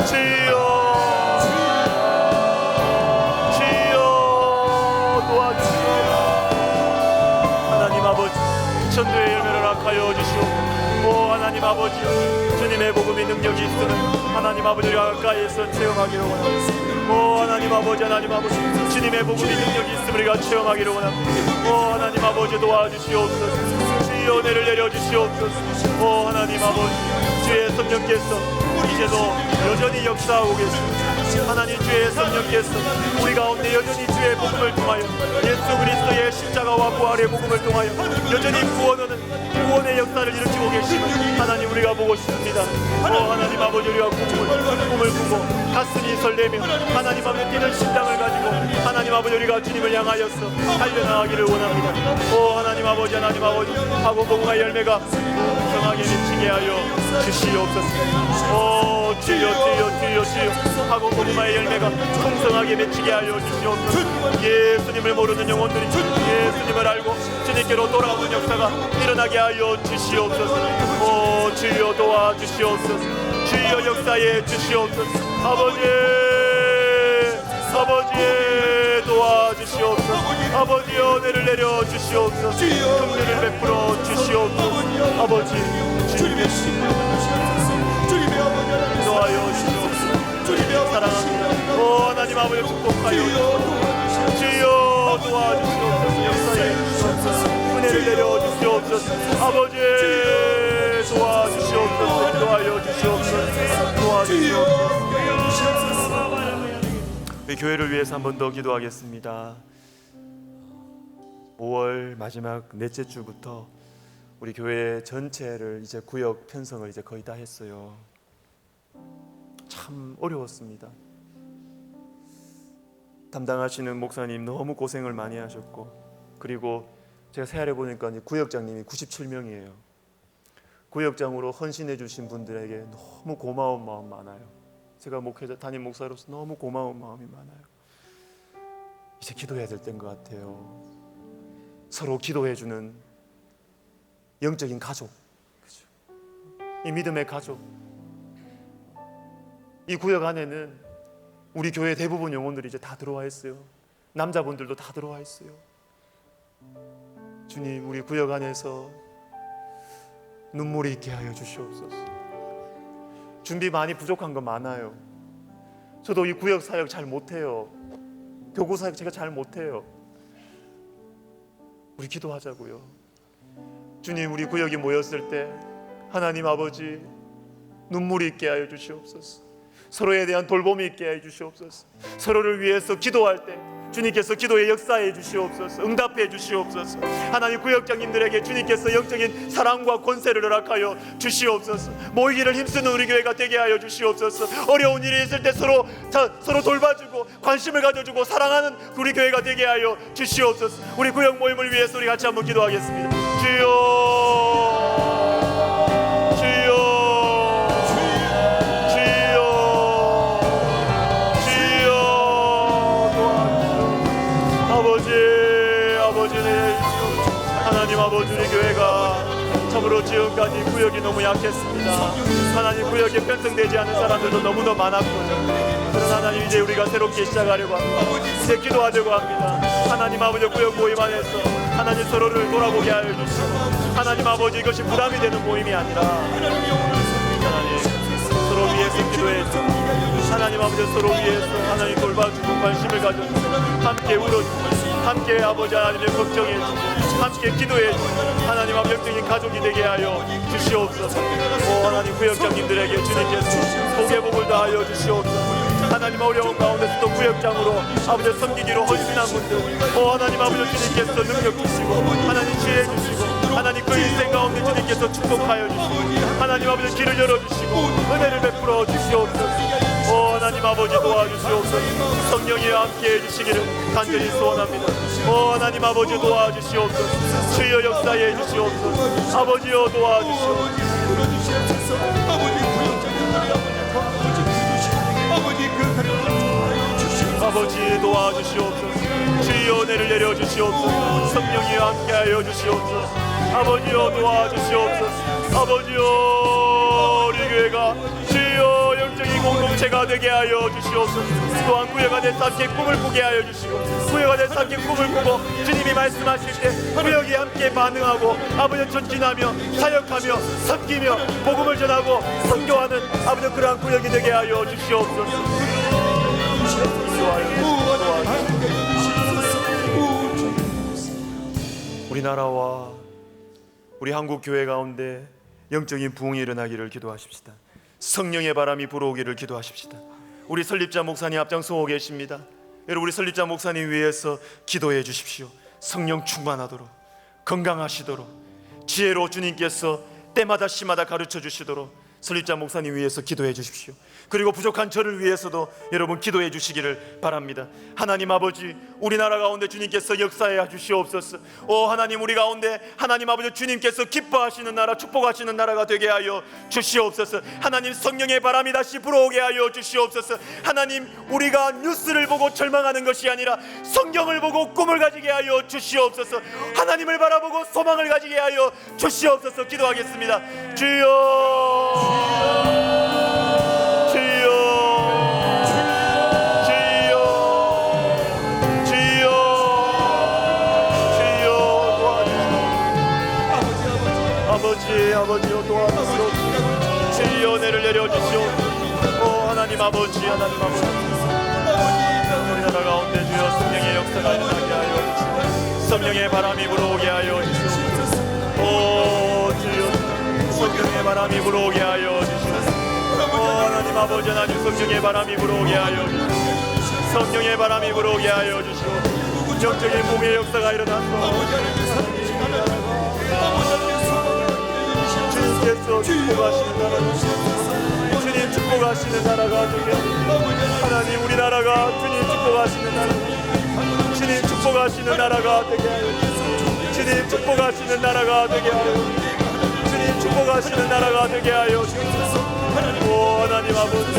주여, 주여 도와주시옵소서. 하나님 아버지, 전도의 열매를 허락하여 주시옵소서. 오 하나님 아버지, 주님의 복음이 능력이 있으면 하나님 아버지가 가까이에서 체험하기를 원합니다. 오 하나님 아버지, 하나님 아버지, 주님의 복음이 능력이 있으면 우리가 체험하기를 원합니다. 오 하나님 아버지 도와주시옵소서. 주의 은혜를 내려주시옵소서. 오 하나님 아버지, 주의 성령께서 이제도 여전히 역사하고 계십니다. 하나님 주의 성령께서 우리 가운데 여전히 주의 복음을 통하여 예수 그리스도의 십자가와 부활의 복음을 통하여 여전히 구원의 역사를 일으키고 계심을 하나님 우리가 보고 싶습니다. 하나님 아버지, 우리가 꿈을 꾸고 가슴이 설레며 하나님 아버지 뛰는 심장을 가지고 하나님 아버지 우리가 주님을 향하여서 달려나가기를 원합니다. 하나님 아버지 하고 복음의 열매가 풍성하게 맺히게 하여 주시옵소서. 주여 하고 복음의 열매가 풍성하게 맺히게 하여 주시옵소서. 예수님을 모르는 영혼들이 예수님을 알고 주님께로 돌아오는 역사가 일어나게 하여 주시옵소서. 주여 도와주시옵소서. 주여 역사에 주시옵소서. 아버지 도와주시옵소서. 아버지 은혜를 내려 주시옵소서. 긍휼을 베풀어 주시옵소서. 아버지 주님의 도와여 주시옵소서. 주님의 사랑합니다. 하나님 아버지 축복하여 주여 도와주시옵소서. 역사에 주시옵소서. 은혜를 내려 주시옵소서. 아버지 도와주시옵소서. 도와여 주시옵소서. 도와주시옵소서. 우리 교회를 위해서 한 번 더 기도하겠습니다. 5월 마지막 넷째 주부터 우리 교회 전체를 이제 구역 편성을 이제 거의 다 했어요. 참 어려웠습니다. 담당하시는 목사님 너무 고생을 많이 하셨고, 그리고 제가 세알해 보니까 구역장님이 97명이에요. 구역장으로 헌신해 주신 분들에게 너무 고마운 마음 많아요. 제가 담임 목사로서 너무 고마운 마음이 많아요. 이제 기도해야 될 때인 것 같아요. 서로 기도해주는 영적인 가족, 그렇죠? 이 믿음의 가족. 이 구역 안에는 우리 교회 대부분 영혼들이 이제 다 들어와 있어요. 남자분들도 다 들어와 있어요. 주님, 우리 구역 안에서 눈물이 있게 하여 주시옵소서. 준비 많이 부족한 거 많아요. 저도 이 구역 사역 잘 못해요. 교구 사역 제가 잘 못해요. 우리 기도하자고요. 주님, 우리 구역이 모였을 때 하나님 아버지 눈물이 있게 하여 주시옵소서. 서로에 대한 돌봄이 있게 하여 주시옵소서. 서로를 위해서 기도할 때 주님께서 기도에 역사해 주시옵소서. 응답해 주시옵소서. 하나님 구역장님들에게 주님께서 영적인 사랑과 권세를 허락하여 주시옵소서. 모이기를 힘쓰는 우리 교회가 되게 하여 주시옵소서. 어려운 일이 있을 때 서로 돌봐주고 관심을 가져주고 사랑하는 우리 교회가 되게 하여 주시옵소서. 우리 구역 모임을 위해서 우리 같이 한번 기도하겠습니다. 주여, 하나님 아버지, 우리 교회가 참으로 지금까지 구역이 너무 약했습니다. 하나님, 구역에 편성되지 않은 사람들도 너무나 많았고요. 그러나 하나님, 이제 우리가 새롭게 시작하려고 합니다. 이제 기도하려고 합니다. 하나님 아버지, 구역 모임 안에서 하나님 서로를 돌아보게 하여 주시고, 하나님 아버지, 이것이 부담이 되는 모임이 아니라 하나님 서로 위해서 기도해주고, 하나님 아버지 서로 위해서 하나님 돌봐주고 관심을 가져주고 함께 울어주고 함께 아버지 하나님의 걱정해주고 함께 기도해주고 하나님 아버지 영적인 가족이 되게 하여 주시옵소서. 하나님 구역장님들에게 주님께서 복의 복을 다하여 주시옵소서. 하나님 어려운 가운데서 또 구역장으로 아버지 섬기기로 헌신한 분들 하나님 아버지 주님께서 능력 주시고 하나님 지혜 주시고 하나님 그 인생 가운데 주님께서 축복하여 주시고 하나님 아버지 길을 열어주시고 은혜를 베풀어 주시옵소서. 하나님 아버지 도와주시옵소서. 성령이와 함께 해주시기를 간절히 소원합니다. 하나님 아버지 도와주시옵소서. 주여 역사해 주시옵소서. 아버지여 도와주시옵소서. 아버지 도와주시옵소서. 주여 은혜를 내려주시옵소서. 성령이와 함께하여 주시옵소서. 아버지여 도와주시옵소서. 아버지여 우리 교회가 주여 영적인 공동체가 되게 하여 주시옵소서. 또한 구역 안에 함께 꿈을 꾸게 하여 주시고 구역 안에 함께 꿈을 꾸고 주님이 말씀하실 때 구역이 함께 반응하고 아버지 전진하며 사역하며 섬기며 복음을 전하고 선교하는 아버지 그러한 구역이 되게 하여 주시옵소서. 우리나라와 우리 한국 교회 가운데 영적인 부흥이 일어나기를 기도하십시다. 성령의 바람이 불어오기를 기도하십시다. 우리 설립자 목사님 앞장서고 계십니다. 여러분, 우리 설립자 목사님 위해서 기도해 주십시오. 성령 충만하도록, 건강하시도록, 지혜로 주님께서 때마다 시마다 가르쳐 주시도록 설립자 목사님 위해서 기도해 주십시오. 그리고 부족한 저를 위해서도 여러분 기도해 주시기를 바랍니다. 하나님 아버지, 우리나라 가운데 주님께서 역사해 주시옵소서. 오 하나님, 우리 가운데 하나님 아버지 주님께서 기뻐하시는 나라, 축복하시는 나라가 되게 하여 주시옵소서. 하나님, 성령의 바람이 다시 불어오게 하여 주시옵소서. 하나님, 우리가 뉴스를 보고 절망하는 것이 아니라 성경을 보고 꿈을 가지게 하여 주시옵소서. 하나님을 바라보고 소망을 가지게 하여 주시옵소서. 기도하겠습니다. 주여, 아버지여 도와주시옵소서. 주의 은혜를 내려주시옵소서. 오 하나님 아버지, 하나님 아버지, 우리나라 가운데 주여 성령의 역사가 일어나게 하여 주시옵소서. 성령의 바람이 불어오게 하여 주시옵소서. 오 주여, 성령의 바람이 불어오게 하여 주시옵소서. 오 하나님 아버지, 하나님 성령의 바람이 불어오게 하여 주시옵소서. 성령의 바람이 불어오게 하여 주시옵소서. 영적인 몸의 역사가 일어나서 주님께서 축복하시는 나라가, 주님 축복하시는 나라가 되게 하여, 하나님 우리나라가 주님 축복하시는 나라, 주님 축복하시는 나라가 되게 하여, 주님 축복하시는 나라가 되게 하여, 주님 축복하시는 나라가 되게 하여, 오 하나님 아버지,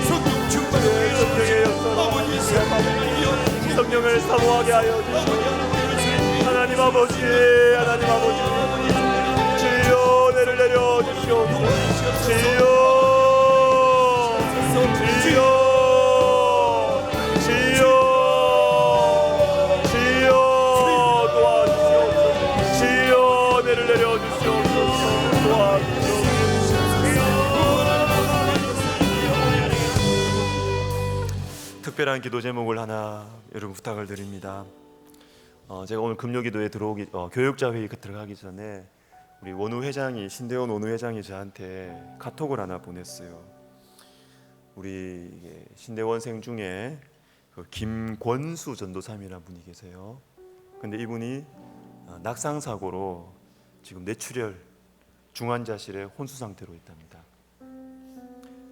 성령의 역사, 성령을 사모하게 하여 주시옵소서. 하나님 아버지, 하나님 아버지, 주여 은혜를 내려 주시옵소서. 주여, 주여, 주여, 주여 도와주시옵소서. 주여 은혜를 내려 주시옵소서. 도와주시옵소서. 특별한 기도 제목을 하나 여러분 부탁을 드립니다. 제가 오늘 금요기도에 들어오기 교육자 회의 들어가기 전에 우리 원우 회장이, 신대원 원우 회장이 저한테 카톡을 하나 보냈어요. 우리 신대원생 중에 그 김권수 전도사님이라는 분이 계세요. 근데 이분이 낙상 사고로 지금 뇌출혈 중환자실에 혼수 상태로 있답니다.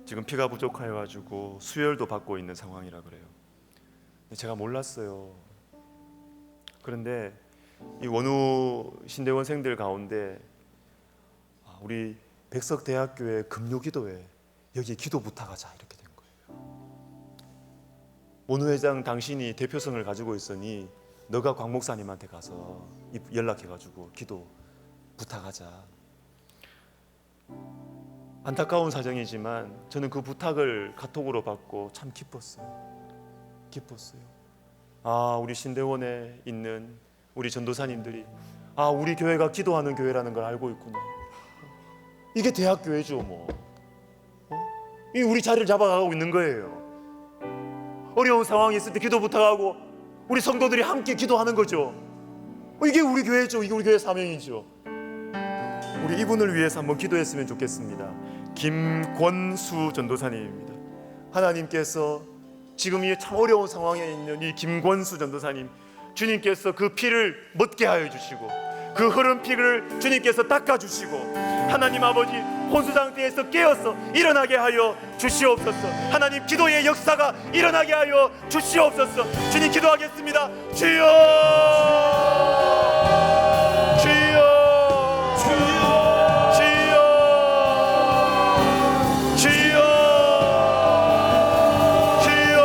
지금 피가 부족해 가지고 수혈도 받고 있는 상황이라 그래요. 제가 몰랐어요. 그런데 이 원우 신대원생들 가운데 우리 백석대학교의 금요기도회 여기 기도 부탁하자 이렇게 된 거예요. 원우 회장 당신이 대표성을 가지고 있으니 너가 광 목사님한테 가서 연락해가지고 기도 부탁하자. 안타까운 사정이지만 저는 그 부탁을 카톡으로 받고 참 기뻤어요. 우리 신대원에 있는 우리 전도사님들이 우리 교회가 기도하는 교회라는 걸 알고 있구나. 이게 대학교회죠 뭐. 이 우리 자리를 잡아가고 있는 거예요. 어려운 상황이 있을 때 기도 부탁하고 우리 성도들이 함께 기도하는 거죠. 이게 우리 교회죠. 이게 우리 교회 사명이죠. 우리 이분을 위해서 한번 기도했으면 좋겠습니다. 김권수 전도사님입니다. 하나님께서 지금 이 참 어려운 상황에 있는 이 김권수 전도사님, 주님께서 그 피를 멎게 하여 주시고 그 흐른 피를 주님께서 닦아주시고 하나님 아버지 혼수 상태에서 깨어서 일어나게 하여 주시옵소서. 하나님 기도의 역사가 일어나게 하여 주시옵소서. 주님 기도하겠습니다. 주여, 주여, 주여, 주여, 주여, 주여,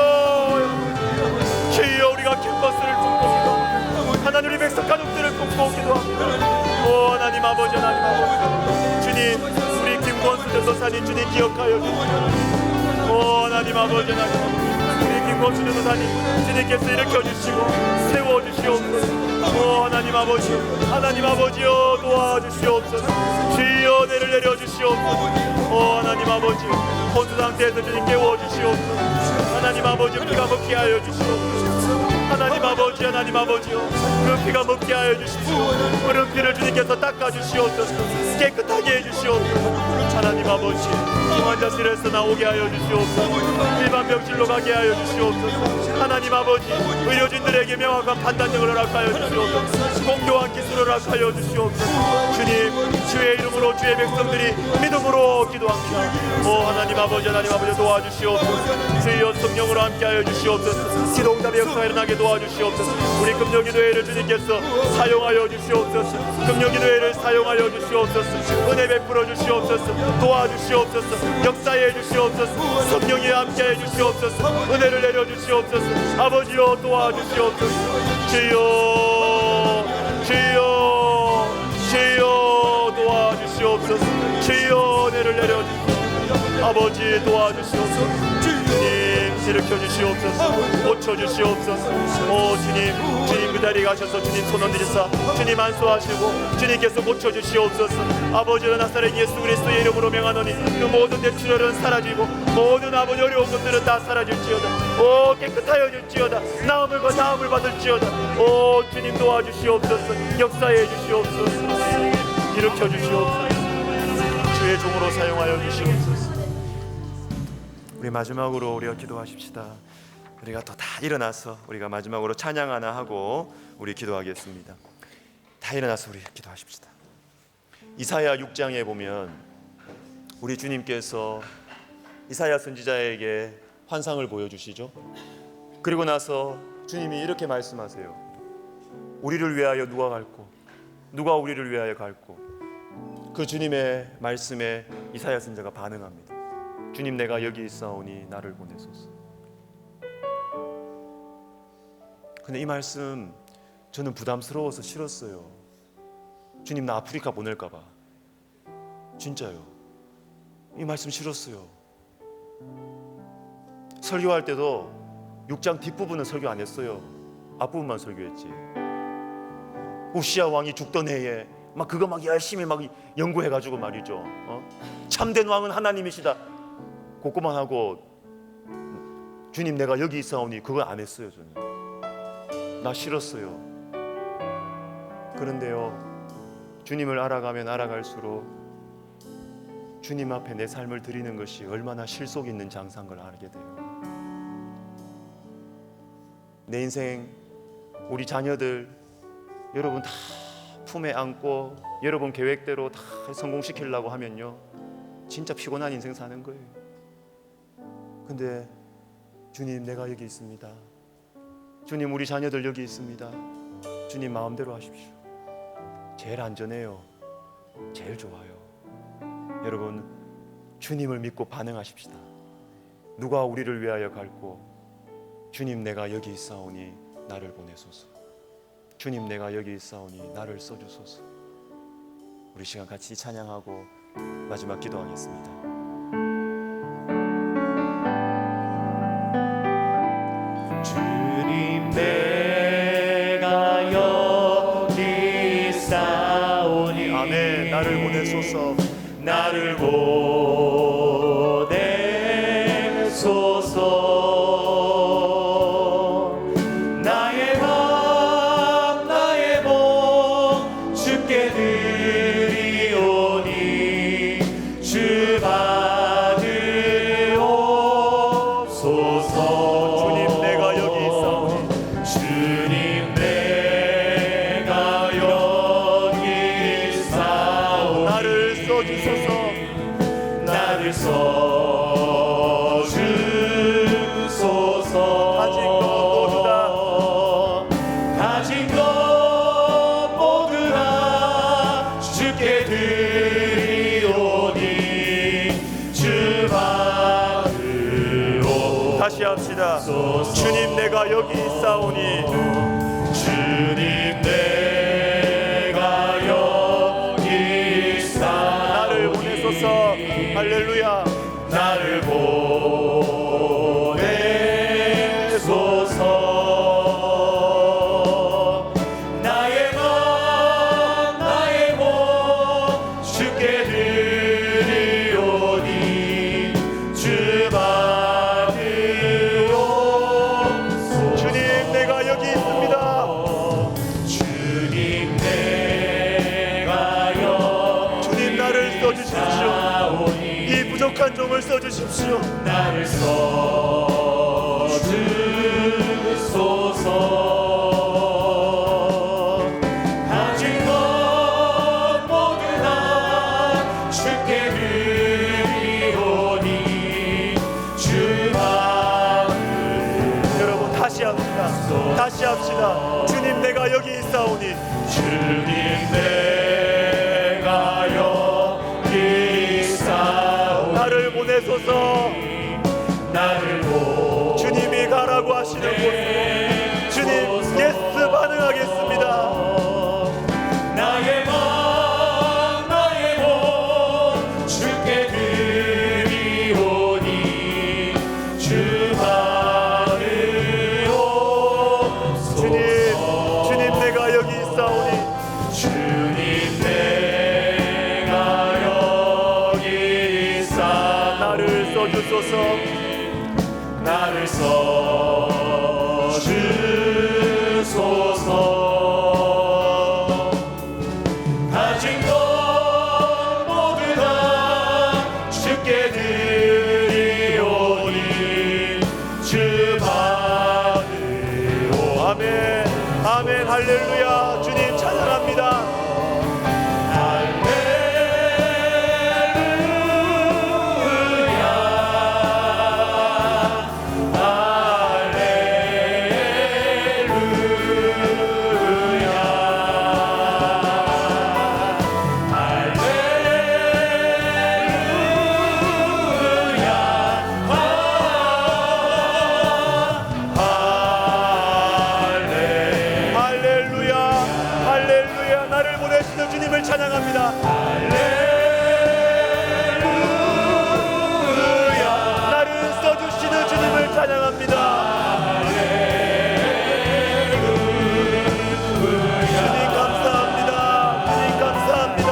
주여. 우리가 캠퍼스를 품고 하나님 우리 백성 가족들을 품고 기도합니다. 오 하나님 아버지, 하나님 아버지, 주님 우리 김권수 전도사님 주님 기억하여 주시옵소서. 오 하나님 아버지, 하나님 아버지, 우리 김권수 전도사님 주님께서 일으켜주시고 세워주시옵소서. 오 하나님 아버지, 하나님 아버지여 도와주시옵소서. 주여 은혜를 내려주시옵소서. 오 하나님 아버지, 혼수 상태에서 주님 깨워주시옵소서. 하나님 아버지 피가 먹게 하여 주시옵소서. 하나님 아버지, 하나님 아버지요, 그 피가 먹게 하여 주십시오. 그런 피를 주님께서 닦아 주시옵소서. 깨끗하게 해 주시옵소서. 하나님 아버지, 중환자실에서 나오게 하여 주시옵소서. 일반 병실로 가게 하여 주시옵소서. 하나님 아버지, 의료진들에게 명확한 판단력을 허락하여 주시옵소서. 공교한 기술을 허락하여 주시옵소서. 주님, 주의 이름으로 주의 백성들이 믿음으로 기도합니다. 오 하나님 아버지, 하나님 아버지 도와주시옵소서. 주여 성령으로 함께하여 주시옵소서. 기도응답의 역사가 일어나게 도와주시옵소서. 우리 금요기도회를 주님께서 사용하여 주시옵소서. 금요기도회를 사용하여 주시옵소서. 은혜 베풀어 주시옵소서. 도와주시옵소서. 역사해 주시옵소서. 성령이 함께해 주시옵소서. 은혜를 내려 주시옵소서. 아버지여 도와주시옵소서. 주여, 주여, 주여 도와주시옵소서. 주여 은혜를 내려 주시옵소서. 아버지 도와주시옵소서. 주님 일으켜 주시옵소서. 고쳐 주시옵소서. 오 주님, 주님 그 자리에 가셔서 주님 손을 들이사 주님 안수하시고 주님께서 고쳐 주시옵소서. 아버지는 나사렛 예수 그리스도의 이름으로 명하노니 그 모든 대출혈은 사라지고 모든 아버지 어려운 것들은 다 사라질지어다. 오 깨끗하여 질지어다. 나음을 과 나음을 받을지어다. 오 주님 도와주시옵소서. 역사해 주시옵소서. 일으켜 주시옵소서. 주의 종으로 사용하여 주시옵소서. 우리 마지막으로 우리가 기도하십시다. 우리가 또 다 일어나서 우리가 마지막으로 찬양 하나 하고 우리 기도하겠습니다. 다 일어나서 우리 기도하십시다. 이사야 6장에 보면 우리 주님께서 이사야 선지자에게 환상을 보여주시죠. 그리고 나서 주님이 이렇게 말씀하세요. 우리를 위하여 누가 갈고 누가 우리를 위하여 갈고. 그 주님의 말씀에 이사야 선지자가 반응합니다. 주님 내가 여기 있사오니 나를 보내소서. 근데 이 말씀 저는 부담스러워서 싫었어요. 주님 나 아프리카 보낼까 봐. 진짜요. 이 말씀 싫었어요. 설교할 때도 6장 뒷부분은 설교 안 했어요. 앞부분만 설교했지. 우시야 왕이 죽던 해에 막 그거 막 열심히 막 연구해가지고 말이죠. 참된 왕은 하나님이시다. 그거만 하고 주님 내가 여기 있사오니 그거 안 했어요. 저는 나 싫었어요. 그런데요, 주님을 알아가면 알아갈수록 주님 앞에 내 삶을 드리는 것이 얼마나 실속 있는 장사인 걸 알게 돼요. 내 인생, 우리 자녀들 여러분 다 품에 안고 여러분 계획대로 다 성공시키려고 하면요 진짜 피곤한 인생 사는 거예요. 근데 주님 내가 여기 있습니다. 주님 우리 자녀들 여기 있습니다. 주님 마음대로 하십시오. 제일 안전해요. 제일 좋아요. 여러분 주님을 믿고 반응하십시다. 누가 우리를 위하여 갈고 주님 내가 여기 있사오니 나를 보내소서. 주님 내가 여기 있사오니 나를 써주소서. 우리 시간 같이 찬양하고 마지막 기도하겠습니다. 주님 내가 여기 있사오니 아멘. 나를 보내소서. 나를 보내소서. 나의 맘 나의 몸 주께 드리오니 주 받으옵소서. 주님 내가 여기 있사오니 주님 내가 여기 있사오니 나를 써주소서. 나를 써주소서. 가진 것 모두 다 가진 것 모두 다 주께 드리오니 주 받으옵소서. 다시 합시다. 주님 내가 여기 있사오니 주님 내가 여기 있사오니 나를 보내소서. 할렐루야. 나를 보내소서. 나의 맘 나의 몸 주께 드리오니 주 받으옵소서. 주님 내가 여기 있습니다. 약한 종을 써주십시오. 나를 써주소서. 가진 것 모두 다 주께 드리오니 주 마음을. 여러분 다시 합시다. 주님 내가 여기 있사오니. 주님 내가 여기 있사오니 나를 보내소서. 주님이 가라고 하시는 곳 주님 예스 반응하겠습니다. 나의 몸 주께 드리오니 주 받으옵소서. 주님 내가 여기 있사오니. 주님 내가 여기 있사 나를 써주소서. 나를 써주소서. 가진 것 모두 다 주께 드리오니 주 받으오. 아멘 아멘 할렐루야. 주님 찬양합니다. 할렐루야. 나를 보내시는 주님을 찬양합니다. 할렐루야. 나를 써주시는 주님을 찬양합니다. 주님 감사합니다. 주님 감사합니다.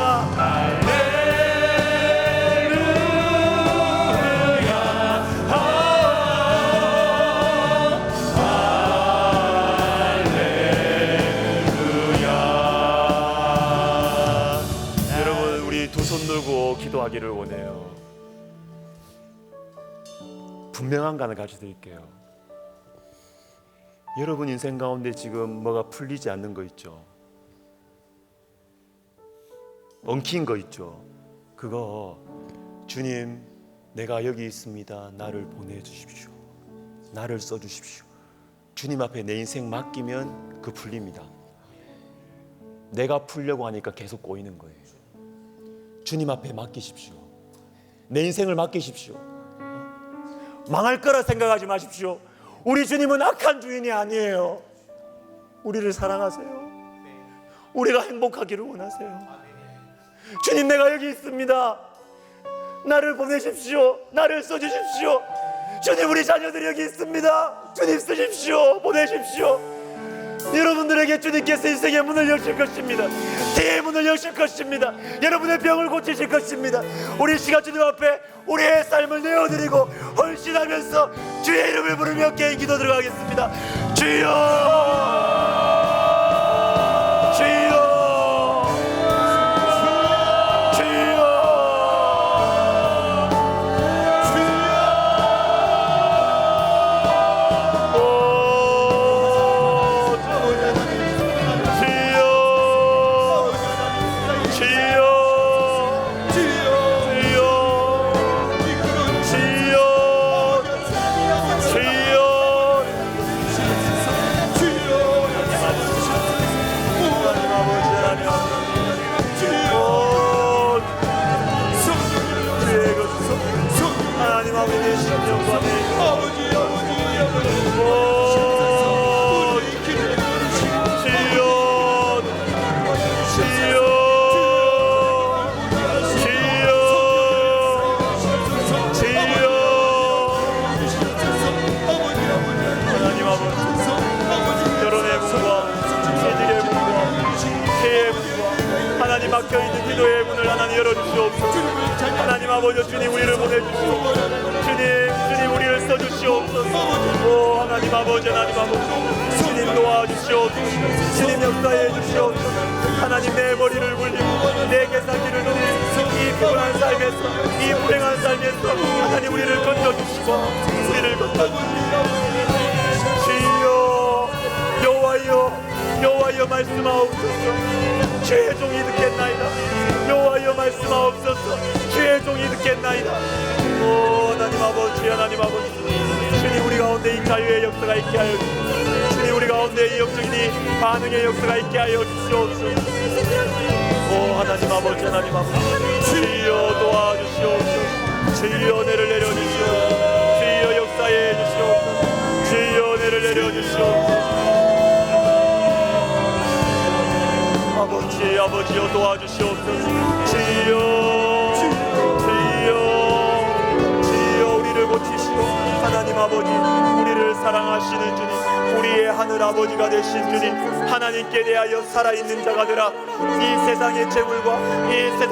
두 손 들고 기도하기를 원해요. 분명한 거 하나 가르쳐 드릴게요. 여러분 인생 가운데 지금 뭐가 풀리지 않는 거 있죠? 엉킨 거 있죠? 그거 주님 내가 여기 있습니다. 나를 보내주십시오. 나를 써주십시오. 주님 앞에 내 인생 맡기면 그 풀립니다. 내가 풀려고 하니까 계속 꼬이는 거예요. 주님 앞에 맡기십시오. 내 인생을 맡기십시오. 망할 거라 생각하지 마십시오. 우리 주님은 악한 주인이 아니에요. 우리를 사랑하세요. 우리가 행복하기를 원하세요. 주님 내가 여기 있습니다. 나를 보내십시오. 나를 써주십시오. 주님 우리 자녀들이 여기 있습니다. 주님 쓰십시오. 보내십시오. 여러분들에게 주님께서 인생의 문을 여실 것입니다. 대의 문을 여실 것입니다. 여러분의 병을 고치실 것입니다. 우리 시간 주님 앞에 우리의 삶을 내어드리고 헌신하면서 주의 이름을 부르며 개인 기도 들어가겠습니다. 주여 주여 막혀있는 기도의 문을 하나님 열어주시옵소서. 하나님 아버지 주님 우리를 보내주시옵소서. 주님 우리를 써주시옵소서. 오 하나님 아버지 주님 도와주시옵소서. 주님 역사해 주시옵소서. 하나님 내 머리를 굴리고 내 계산기를 누리고 이 이 피곤한 삶에서, 이 불행한 삶에서 하나님 우리를 건져주시고 우리를 건져주시고 주여 여호와여 말씀하옵소서. 주의 종이 듣겠나이다. 여호와여 말씀하옵소서. 주의 종이 듣겠나이다. 오 하나님 아버지, 하나님 아버지, 주님 우리 가운데 이 자유의 역사가 있게 하여 주시옵소서. 주님 우리 가운데 이 역적인 반응의 역사가 있게 하여 주시옵소서. 오 하나님 아버지, 하나님 아버지, 주여 도와주시옵소서. 주여 은혜를 내려주시옵소서. 주여 역사해 주시옵소서. 주여 은혜를 내려주시옵소서. 아버지여 도와주시옵소서. 주여 우리를 고치시고 하나님 아버지 우리를 사랑하시는 주님, 우리의 하늘 아버지가 되신 주님, 하나님께 대하여 살아있는 자가 되라. 이 세상의 재물과 이 세상